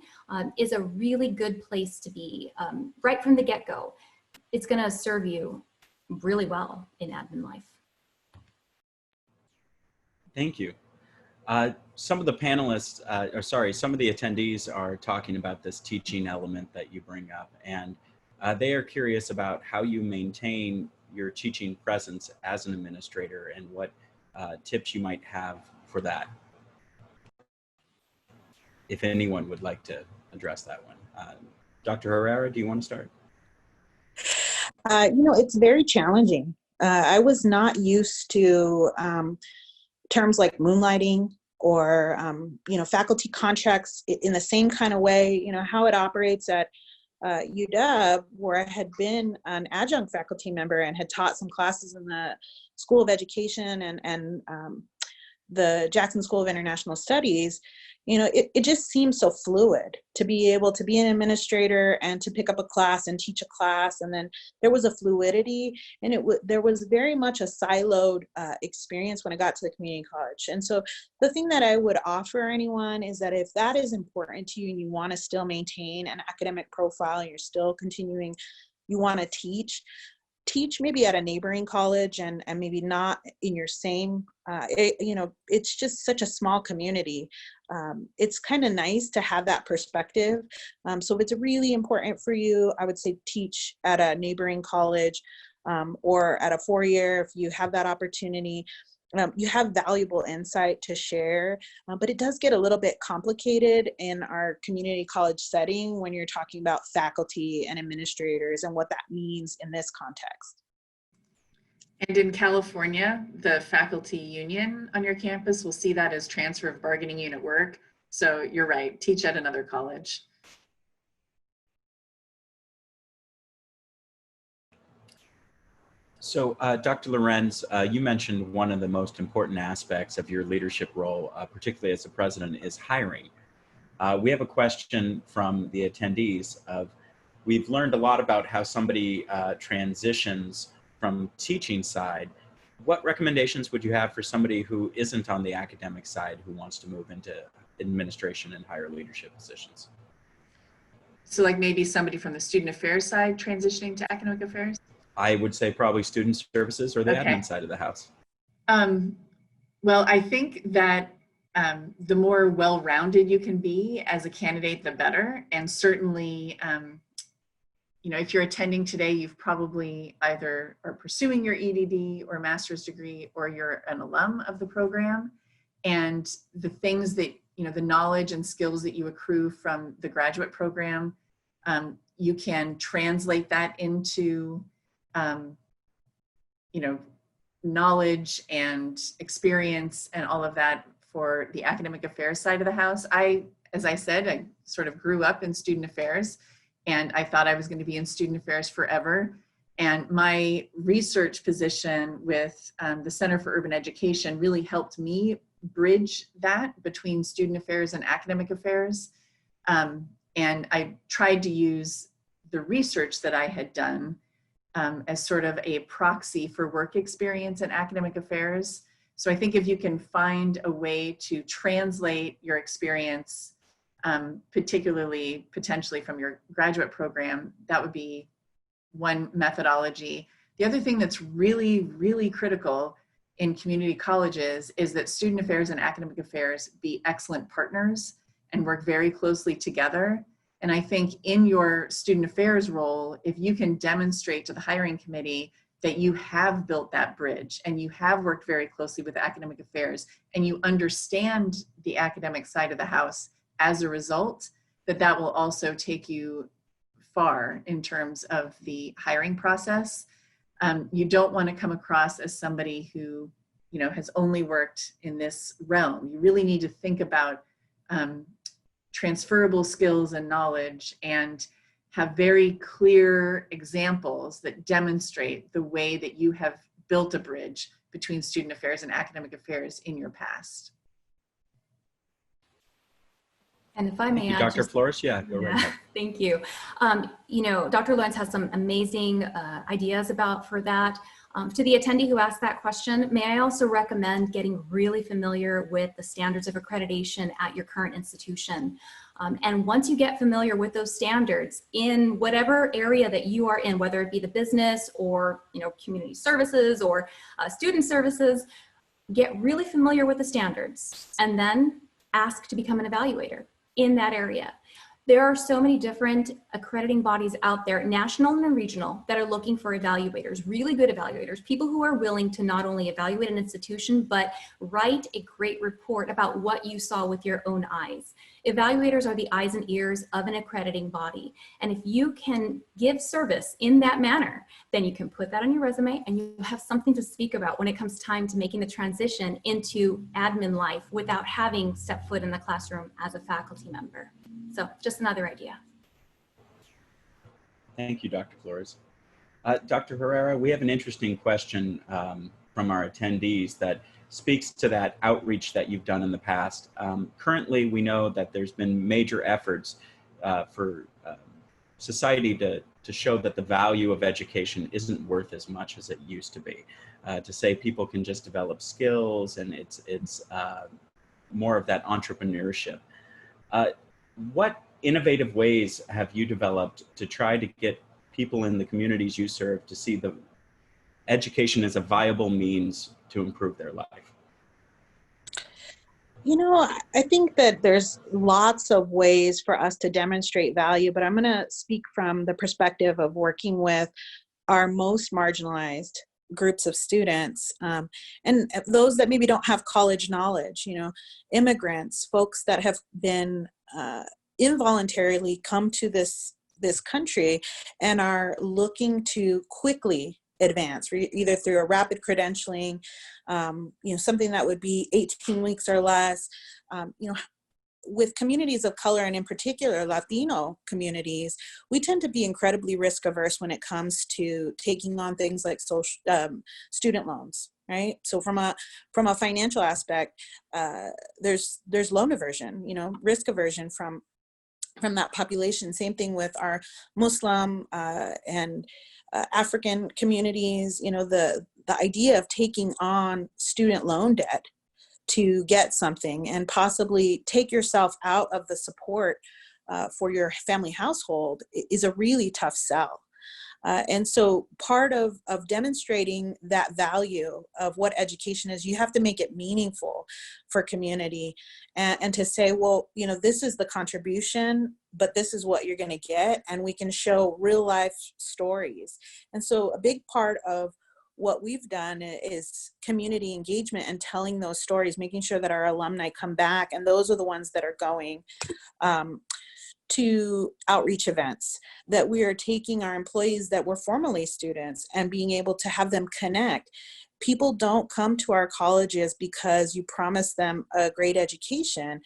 is a really good place to be right from the get-go. It's going to serve you really well in admin life. Thank you. Some of the panelists, some of the attendees are talking about this teaching element that you bring up, and they are curious about how you maintain your teaching presence as an administrator and what tips you might have for that. If anyone would like to address that one. Dr. Herrera, do you want to start? You know, it's very challenging. I was not used to terms like moonlighting or faculty contracts in the same kind of way, how it operates at UW, where I had been an adjunct faculty member and had taught some classes in the School of Education and the Jackson School of International Studies. It just seems so fluid to be able to be an administrator and to pick up a class and teach a class. And then there was a fluidity, and there was very much a siloed experience when I got to the community college. And so the thing that I would offer anyone is that if that is important to you and you want to still maintain an academic profile, and you're still continuing, you want to teach maybe at a neighboring college and maybe not in your same, it's just such a small community. It's kind of nice to have that perspective. So if it's really important for you, I would say teach at a neighboring college or at a four-year if you have that opportunity. You have valuable insight to share, but it does get a little bit complicated in our community college setting when you're talking about faculty and administrators and what that means in this context. And in California, the faculty union on your campus will see that as transfer of bargaining unit work. So you're right, teach at another college. So Dr. Lorenz, you mentioned one of the most important aspects of your leadership role, particularly as the president, is hiring. We have a question from the attendees of, we've learned a lot about how somebody transitions from teaching side. What recommendations would you have for somebody who isn't on the academic side who wants to move into administration and higher leadership positions? So like maybe somebody from the student affairs side transitioning to academic affairs? I would say probably student services or the admin side of the house. Well, I think that the more well-rounded you can be as a candidate, the better. And certainly, if you're attending today, you've probably either are pursuing your EdD or master's degree, or you're an alum of the program. And the things that, the knowledge and skills that you accrue from the graduate program, you can translate that into knowledge and experience and all of that for the academic affairs side of the house. As I said, I sort of grew up in student affairs, and I thought I was going to be in student affairs forever. And my research position with the Center for Urban Education really helped me bridge that between student affairs and academic affairs. And I tried to use the research that I had done as sort of a proxy for work experience in academic affairs. So I think if you can find a way to translate your experience, particularly potentially from your graduate program, that would be one methodology. The other thing that's really, really critical in community colleges is that student affairs and academic affairs be excellent partners and work very closely together. And I think in your student affairs role, if you can demonstrate to the hiring committee that you have built that bridge and you have worked very closely with academic affairs and you understand the academic side of the house as a result, that will also take you far in terms of the hiring process. You don't want to come across as somebody who, has only worked in this realm. You really need to think about transferable skills and knowledge and have very clear examples that demonstrate the way that you have built a bridge between student affairs and academic affairs in your past. And if I may add, Dr. Flores, go right ahead. Thank you. Dr. Lorenz has some amazing ideas for that. To the attendee who asked that question, may I also recommend getting really familiar with the standards of accreditation at your current institution. And once you get familiar with those standards in whatever area that you are in, whether it be the business or community services or student services, get really familiar with the standards and then ask to become an evaluator in that area. There are so many different accrediting bodies out there, national and regional, that are looking for evaluators, really good evaluators, people who are willing to not only evaluate an institution, but write a great report about what you saw with your own eyes. Evaluators are the eyes and ears of an accrediting body. And if you can give service in that manner, then you can put that on your resume and you have something to speak about when it comes time to making the transition into admin life without having stepped foot in the classroom as a faculty member. So just another idea. Thank you, Dr. Flores. Dr. Herrera, we have an interesting question from our attendees that speaks to that outreach that you've done in the past. Currently, we know that there's been major efforts for society to show that the value of education isn't worth as much as it used to be. To say people can just develop skills and it's more of that entrepreneurship. What innovative ways have you developed to try to get people in the communities you serve to see the education as a viable means to improve their life? You know, I think that there's lots of ways for us to demonstrate value, but I'm going to speak from the perspective of working with our most marginalized groups of students, and those that maybe don't have college knowledge, you know, immigrants, folks that have been involuntarily come to this country and are looking to quickly advance, either through a rapid credentialing, you know, something that would be 18 weeks or less, you know, with communities of color and in particular Latino communities, we tend to be incredibly risk averse when it comes to taking on things like social student loans, right? So from a financial aspect, there's loan aversion, you know, risk aversion from that population. Same thing with our Muslim and African communities. You know, the idea of taking on student loan debt to get something and possibly take yourself out of the support for your family household is a really tough sell. And so part of demonstrating that value of what education is, you have to make it meaningful for community and to say, well, you know, this is the contribution, but this is what you're going to get. And we can show real life stories. And so a big part of what we've done is community engagement and telling those stories, making sure that our alumni come back. And those are the ones that are going to outreach events, that we are taking our employees that were formerly students and being able to have them connect. People don't come to our colleges because you promise them a great education.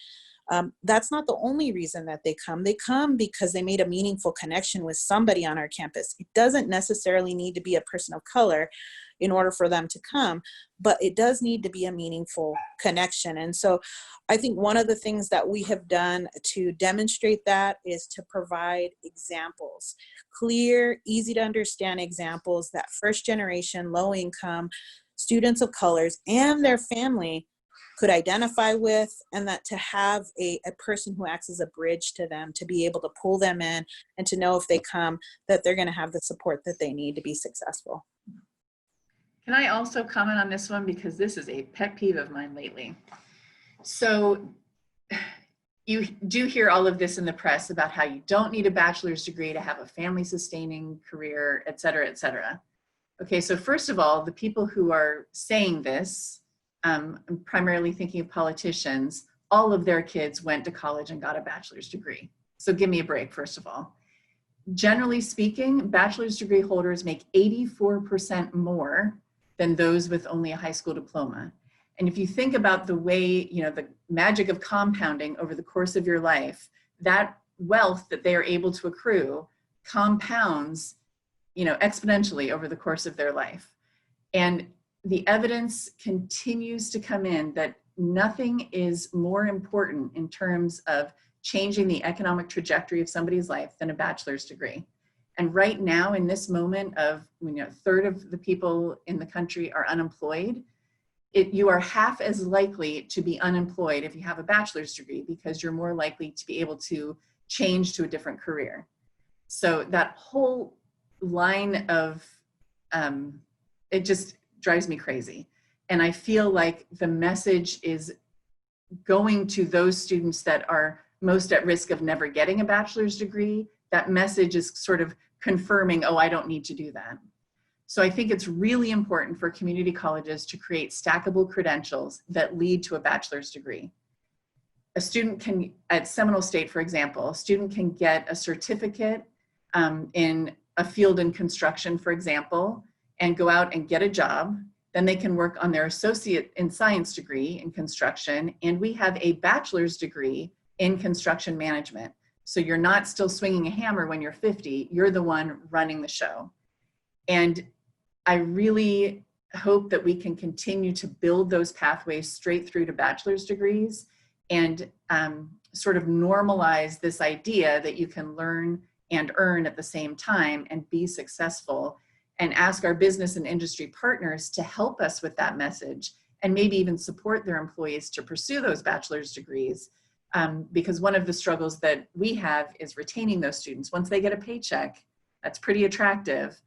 That's not the only reason that they come. They come because they made a meaningful connection with somebody on our campus. It doesn't necessarily need to be a person of color in order for them to come, but it does need to be a meaningful connection. And so I think one of the things that we have done to demonstrate that is to provide examples, clear, easy to understand examples that first generation, low income students of colors and their family could identify with, and that to have a person who acts as a bridge to them, to be able to pull them in and to know if they come that they're going to have the support that they need to be successful. Can I also comment on this one, because this is a pet peeve of mine lately? So you do hear all of this in the press about how you don't need a bachelor's degree to have a family sustaining career, et cetera, et cetera. Okay, so first of all, the people who are saying this, I'm primarily thinking of politicians, all of their kids went to college and got a bachelor's degree. So give me a break, first of all. Generally speaking, bachelor's degree holders make 84% more than those with only a high school diploma. And if you think about the way, you know, the magic of compounding over the course of your life, that wealth that they are able to accrue compounds, you know, exponentially over the course of their life. And the evidence continues to come in that nothing is more important in terms of changing the economic trajectory of somebody's life than a bachelor's degree. And right now, in this moment of, you know, a third of the people in the country are unemployed, you are half as likely to be unemployed if you have a bachelor's degree, because you're more likely to be able to change to a different career. So that whole line of, it just drives me crazy. And I feel like the message is going to those students that are most at risk of never getting a bachelor's degree, that message is sort of confirming, oh, I don't need to do that. So I think it's really important for community colleges to create stackable credentials that lead to a bachelor's degree. A student can, at Seminole State, for example, a student can get a certificate in a field in construction, for example, and go out and get a job. Then they can work on their associate in science degree in construction, and we have a bachelor's degree in construction management. So you're not still swinging a hammer when you're 50, you're the one running the show. And I really hope that we can continue to build those pathways straight through to bachelor's degrees and sort of normalize this idea that you can learn and earn at the same time and be successful, and ask our business and industry partners to help us with that message and maybe even support their employees to pursue those bachelor's degrees. Because one of the struggles that we have is retaining those students. Once they get a paycheck, that's pretty attractive.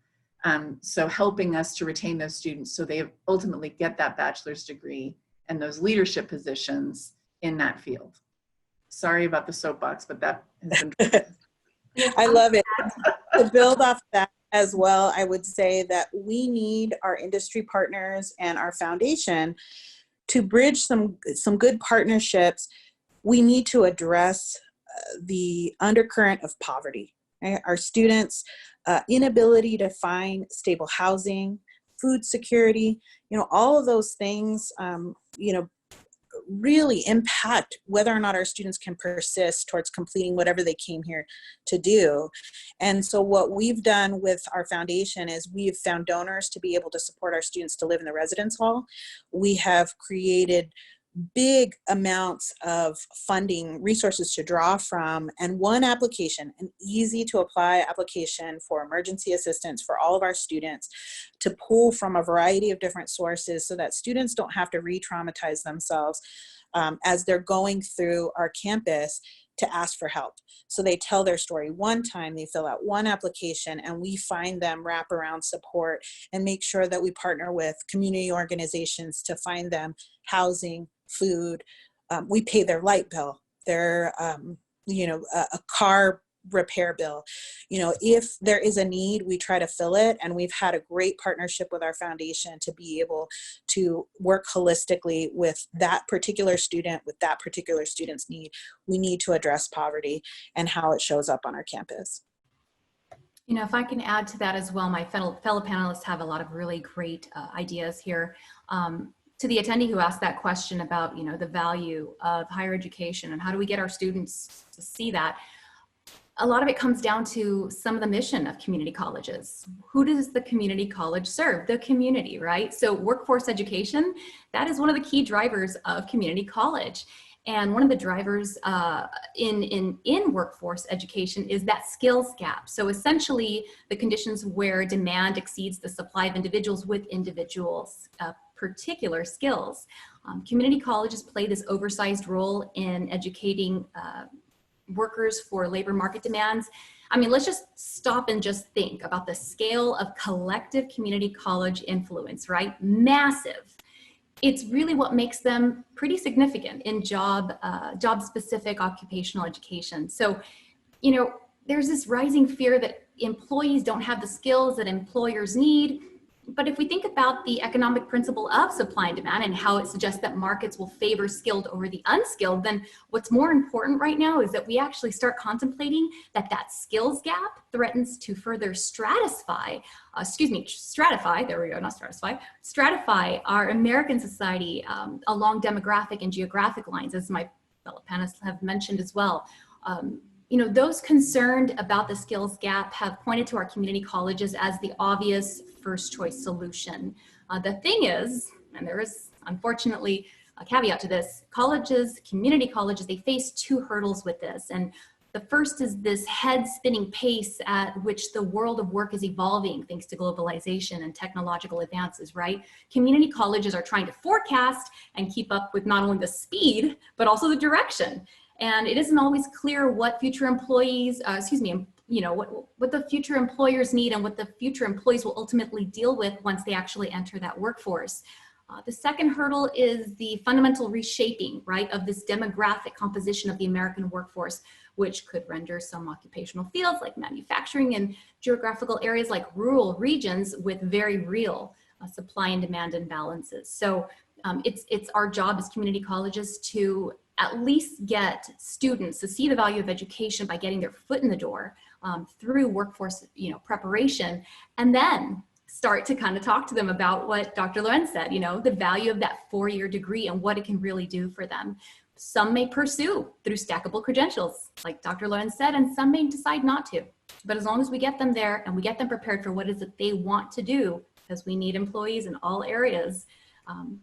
So helping us to retain those students so they ultimately get that bachelor's degree and those leadership positions in that field. Sorry about the soapbox, but that has been I love it. To build off that as well, I would say that we need our industry partners and our foundation to bridge some good partnerships. We need to address the undercurrent of poverty. Right? Our students' inability to find stable housing, food security, all of those things, really impact whether or not our students can persist towards completing whatever they came here to do. And so what we've done with our foundation is we've found donors to be able to support our students to live in the residence hall. We have created big amounts of funding resources to draw from, and one application, an easy to apply application for emergency assistance for all of our students to pull from a variety of different sources so that students don't have to re-traumatize themselves as they're going through our campus to ask for help. So they tell their story one time, they fill out one application, and we find them wraparound support and make sure that we partner with community organizations to find them housing, food. We pay their light bill, their a car repair bill. If there is a need, we try to fill it, and we've had a great partnership with our foundation to be able to work holistically with that particular student, with that particular student's need. We need to address poverty and how it shows up on our campus. If I can add to that as well, my fellow panelists have a lot of really great ideas here. To the attendee who asked that question about, the value of higher education and how do we get our students to see that, a lot of it comes down to some of the mission of community colleges. Who does the community college serve? The community, right? So workforce education, that is one of the key drivers of community college. And one of the drivers in workforce education is that skills gap. So essentially the conditions where demand exceeds the supply of individuals with individuals' particular skills. Community colleges play this oversized role in educating workers for labor market demands. I mean, let's just stop and just think about the scale of collective community college influence, right? Massive. It's really what makes them pretty significant in job-specific occupational education. So, there's this rising fear that employees don't have the skills that employers need. But if we think about the economic principle of supply and demand and how it suggests that markets will favor skilled over the unskilled, then what's more important right now is that we actually start contemplating that skills gap threatens to further stratify our American society along demographic and geographic lines, as my fellow panelists have mentioned as well. Those concerned about the skills gap have pointed to our community colleges as the obvious first choice solution. The thing is, and there is unfortunately a caveat to this, community colleges, they face two hurdles with this. And the first is this head spinning pace at which the world of work is evolving thanks to globalization and technological advances, right? Community colleges are trying to forecast and keep up with not only the speed, but also the direction. And it isn't always clear what future employees, what the future employers need and what the future employees will ultimately deal with once they actually enter that workforce. The second hurdle is the fundamental reshaping, right, of this demographic composition of the American workforce, which could render some occupational fields like manufacturing and geographical areas like rural regions with very real supply and demand imbalances. So it's our job as community colleges to at least get students to see the value of education by getting their foot in the door through workforce, preparation, and then start to kind of talk to them about what Dr. Lorenz said, the value of that 4-year degree and what it can really do for them. Some may pursue through stackable credentials, like Dr. Lorenz said, and some may decide not to. But as long as we get them there and we get them prepared for what it is that they want to do, because we need employees in all areas,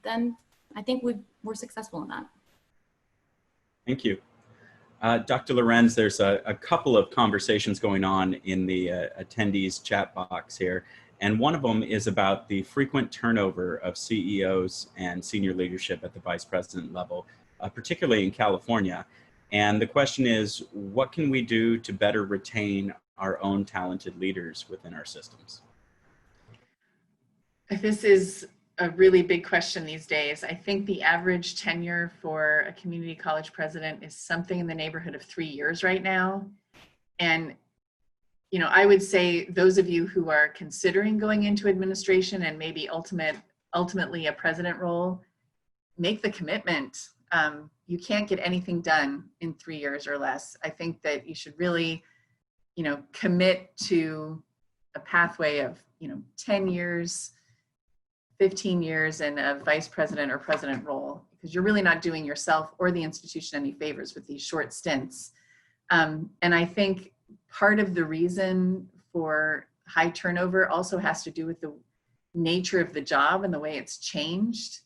then I think we're successful in that. Thank you. Dr. Lorenz, there's a couple of conversations going on in the attendees chat box here. And one of them is about the frequent turnover of CEOs and senior leadership at the vice president level, particularly in California. And the question is, what can we do to better retain our own talented leaders within our systems? This is a really big question these days. I think the average tenure for a community college president is something in the neighborhood of 3 years right now. And I would say those of you who are considering going into administration and maybe ultimately a president role, make the commitment. You can't get anything done in 3 years or less. I think that you should really, commit to a pathway of, 10 years, 15 years in a vice president or president role, because you're really not doing yourself or the institution any favors with these short stints. And I think part of the reason for high turnover also has to do with the nature of the job and the way it's changed.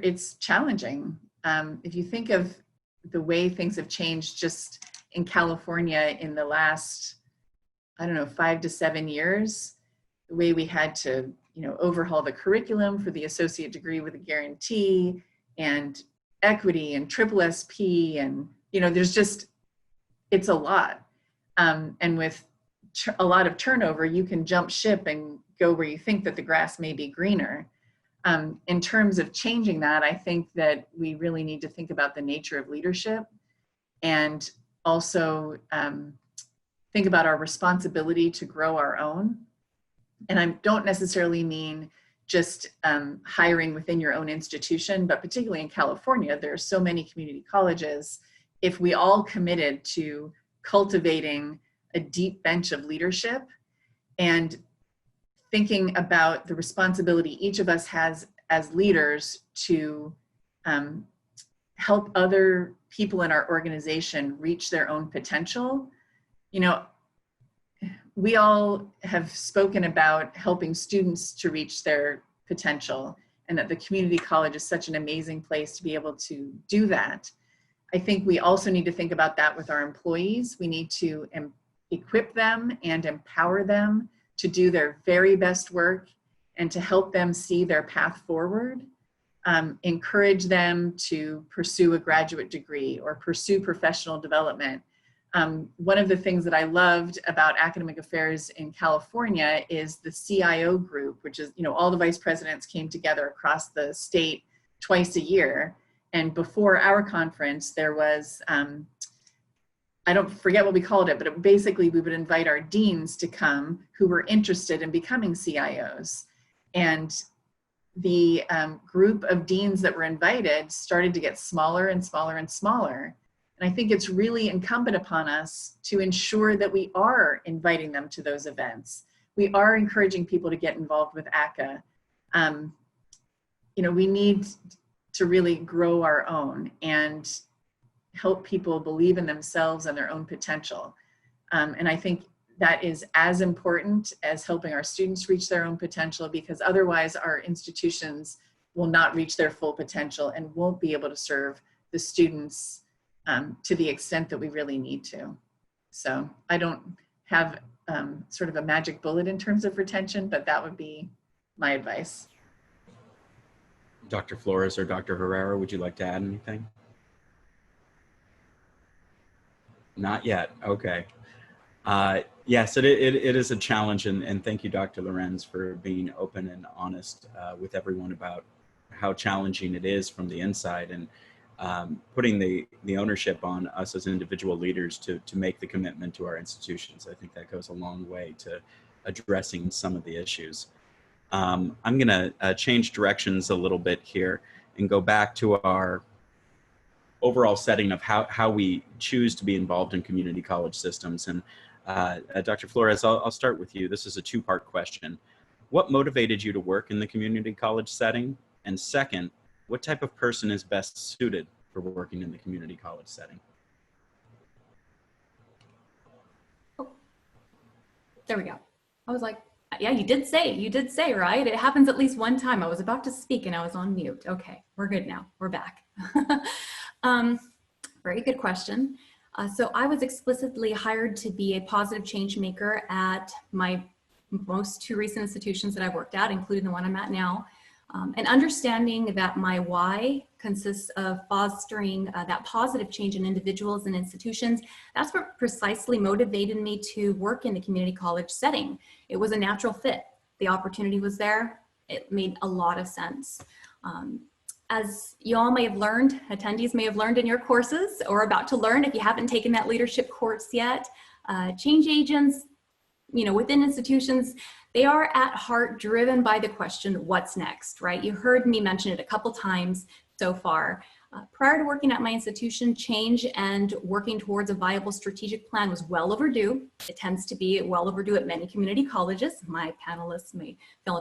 It's challenging. If you think of the way things have changed just in California in the last, 5 to 7 years, the way we had to, overhaul the curriculum for the associate degree with a guarantee and equity and triple SP and, it's a lot. And with a lot of turnover, you can jump ship and go where you think that the grass may be greener. In terms of changing that, I think that we really need to think about the nature of leadership and also think about our responsibility to grow our own. And I don't necessarily mean just hiring within your own institution, but particularly in California, there are so many community colleges. If we all committed to cultivating a deep bench of leadership and thinking about the responsibility each of us has as leaders to help other people in our organization reach their own potential. We all have spoken about helping students to reach their potential and that the community college is such an amazing place to be able to do that. I think we also need to think about that with our employees. We need to equip them and empower them to do their very best work and to help them see their path forward. Encourage them to pursue a graduate degree or pursue professional development. One of the things that I loved about academic affairs in California is the CIO group, which is, all the vice presidents came together across the state twice a year. And before our conference, there was, I don't forget what we called it, but basically we would invite our deans to come who were interested in becoming CIOs. And the group of deans that were invited started to get smaller and smaller and smaller. And I think it's really incumbent upon us to ensure that we are inviting them to those events. We are encouraging people to get involved with ACA. We need to really grow our own and help people believe in themselves and their own potential. And I think that is as important as helping our students reach their own potential, because otherwise our institutions will not reach their full potential and won't be able to serve the students to the extent that we really need to. So I don't have sort of a magic bullet in terms of retention, but that would be my advice. Dr. Flores or Dr. Herrera, would you like to add anything? Not yet, okay. Yes, it is a challenge, and thank you, Dr. Lorenz, for being open and honest with everyone about how challenging it is from the inside, and putting the ownership on us as individual leaders to make the commitment to our institutions. I think that goes a long way to addressing some of the issues. I'm going to change directions a little bit here and go back to our overall setting of how we choose to be involved in community college systems. And Dr. Flores, I'll start with you. This is a two-part question. What motivated you to work in the community college setting? And second, what type of person is best suited for working in the community college setting? Oh, there we go. I was like, yeah, you did say, right? It happens at least one time. I was about to speak and I was on mute. Okay, we're good now. We're back. Very good question. So I was explicitly hired to be a positive change maker at my most two recent institutions that I've worked at, including the one I'm at now. And understanding that my why consists of fostering that positive change in individuals and institutions, that's what precisely motivated me to work in the community college setting. It was a natural fit. The opportunity was there. It made a lot of sense. As you all may have learned, attendees may have learned in your courses or about to learn if you haven't taken that leadership course yet, change agents, within institutions, they are at heart driven by the question, what's next, right? You heard me mention it a couple times so far. Prior to working at my institution, change and working towards a viable strategic plan was well overdue. It tends to be well overdue at many community colleges. My fellow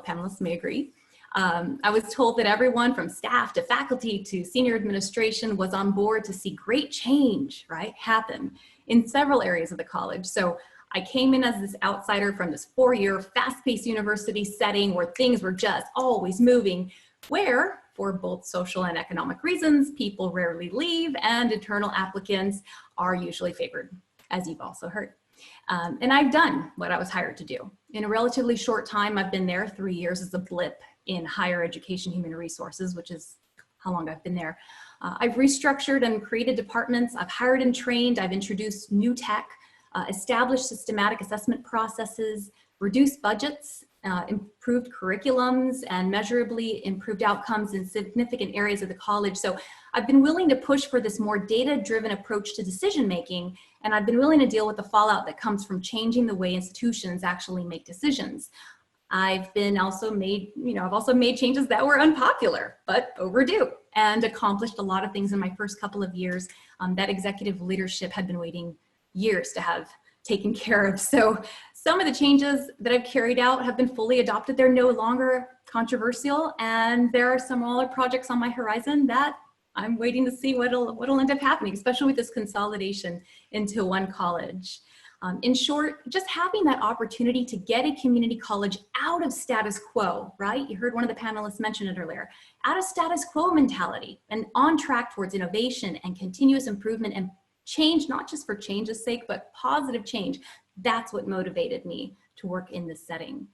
panelists may agree. I was told that everyone from staff to faculty to senior administration was on board to see great change, right, happen in several areas of the college. So I came in as this outsider from this four-year fast-paced university setting where things were just always moving, where for both social and economic reasons, people rarely leave and internal applicants are usually favored, as you've also heard. And I've done what I was hired to do. In a relatively short time, I've been there 3 years as a blip in higher education human resources, which is how long I've been there. I've restructured and created departments. I've hired and trained. I've introduced new tech, established systematic assessment processes, reduced budgets, improved curriculums, and measurably improved outcomes in significant areas of the college. So I've been willing to push for this more data-driven approach to decision-making, and I've been willing to deal with the fallout that comes from changing the way institutions actually make decisions. I've also made changes that were unpopular, but overdue, and accomplished a lot of things in my first couple of years that executive leadership had been waiting years to have taken care of. So some of the changes that I've carried out have been fully adopted. They're no longer controversial, and there are some smaller projects on my horizon that I'm waiting to see what'll end up happening, especially with this consolidation into one college. In short, just having that opportunity to get a community college out of status quo, right? You heard one of the panelists mention it earlier, out of status quo mentality and on track towards innovation and continuous improvement and change, not just for change's sake, but positive change. That's what motivated me to work in this setting.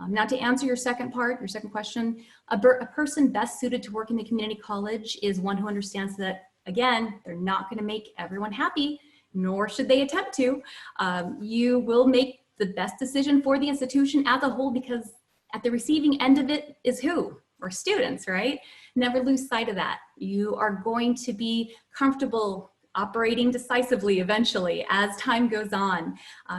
Now to answer your second question, a person best suited to work in the community college is one who understands that, again, they're not gonna make everyone happy, nor should they attempt to. You will make the best decision for the institution as a whole, because at the receiving end of it is who? Or students, right? Never lose sight of that. You are going to be comfortable operating decisively eventually as time goes on.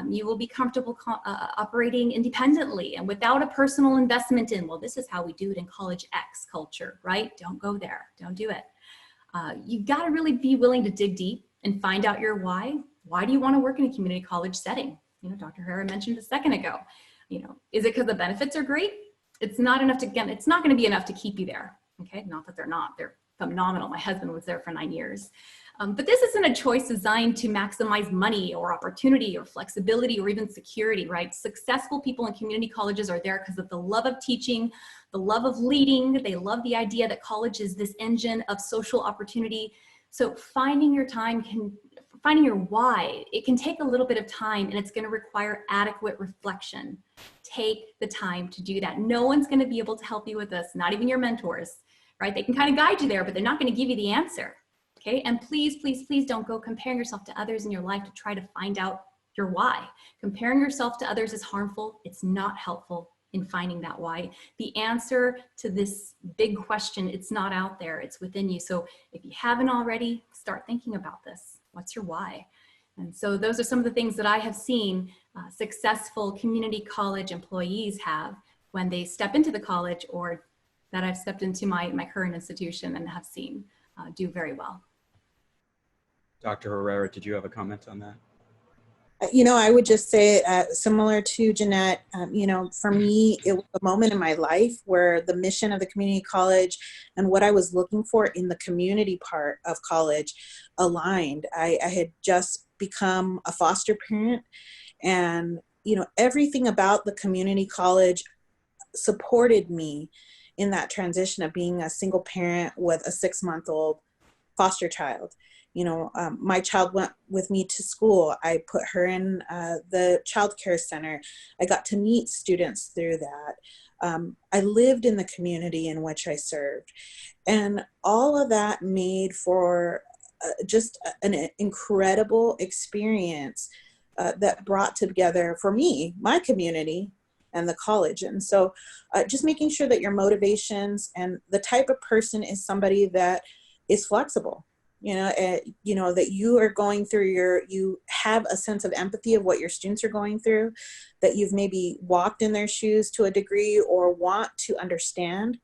You will be comfortable operating independently and without a personal investment in, well, this is how we do it in college X culture, right? Don't go there, don't do it. You gotta really be willing to dig deep and find out your why. Why do you wanna work in a community college setting? Dr. Herrera mentioned a second ago. Is it because the benefits are great? It's not enough to, again, it's not gonna be enough to keep you there, okay? Not that they're not, they're phenomenal. My husband was there for 9 years. But this isn't a choice designed to maximize money or opportunity or flexibility or even security, right? Successful people in community colleges are there because of the love of teaching, the love of leading. They love the idea that college is this engine of social opportunity. So finding your why, it can take a little bit of time, and it's going to require adequate reflection. Take the time to do that. No one's going to be able to help you with this, not even your mentors, right? They can kind of guide you there, but they're not going to give you the answer. Okay, and please, please, please don't go comparing yourself to others in your life to try to find out your why. Comparing yourself to others is harmful. It's not helpful in finding that why. The answer to this big question, it's not out there, it's within you. So if you haven't already, start thinking about this. What's your why? And so those are some of the things that I have seen successful community college employees have when they step into the college, or that I've stepped into my current institution and have seen do very well. Dr. Herrera, did you have a comment on that? You know, I would just say, similar to Jannette, you know, for me, it was a moment in my life where the mission of the community college and what I was looking for in the community part of college aligned. I had just become a foster parent, and, you know, everything about the community college supported me in that transition of being a single parent with a 6-month-old foster child. You know, my child went with me to school. I put her in the child care center. I got to meet students through that. I lived in the community in which I served. And all of that made for just an incredible experience that brought together, for me, my community and the college. And so just making sure that your motivations and the type of person is somebody that is flexible. You know, that you are going through you have a sense of empathy of what your students are going through, that you've maybe walked in their shoes to a degree or want to understand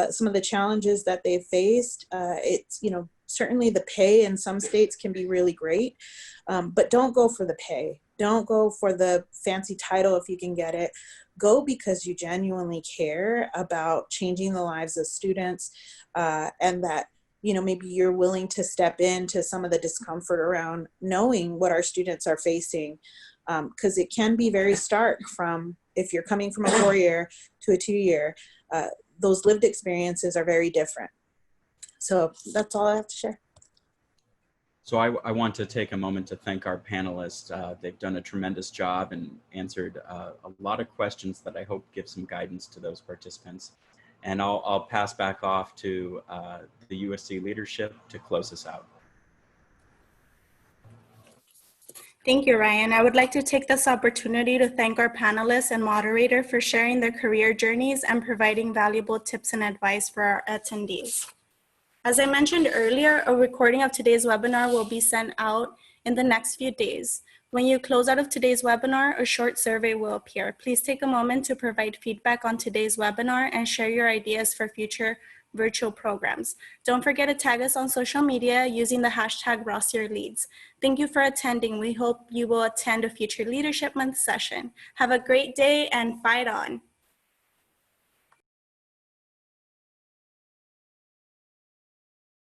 some of the challenges that they've faced. It's, you know, certainly the pay in some states can be really great, but don't go for the pay. Don't go for the fancy title if you can get it. Go because you genuinely care about changing the lives of students, and that, you know, maybe you're willing to step into some of the discomfort around knowing what our students are facing, because it can be very stark from, if you're coming from a 4-year to a 2-year, those lived experiences are very different. So that's all I have to share. So I want to take a moment to thank our panelists. They've done a tremendous job and answered a lot of questions that I hope give some guidance to those participants. And I'll pass back off to the USC leadership to close us out. Thank you, Ryan. I would like to take this opportunity to thank our panelists and moderator for sharing their career journeys and providing valuable tips and advice for our attendees. As I mentioned earlier, a recording of today's webinar will be sent out in the next few days. When you close out of today's webinar, a short survey will appear. Please take a moment to provide feedback on today's webinar and share your ideas for future virtual programs. Don't forget to tag us on social media using the hashtag #RossierLeads. Thank you for attending. We hope you will attend a future Leadership Month session. Have a great day and fight on.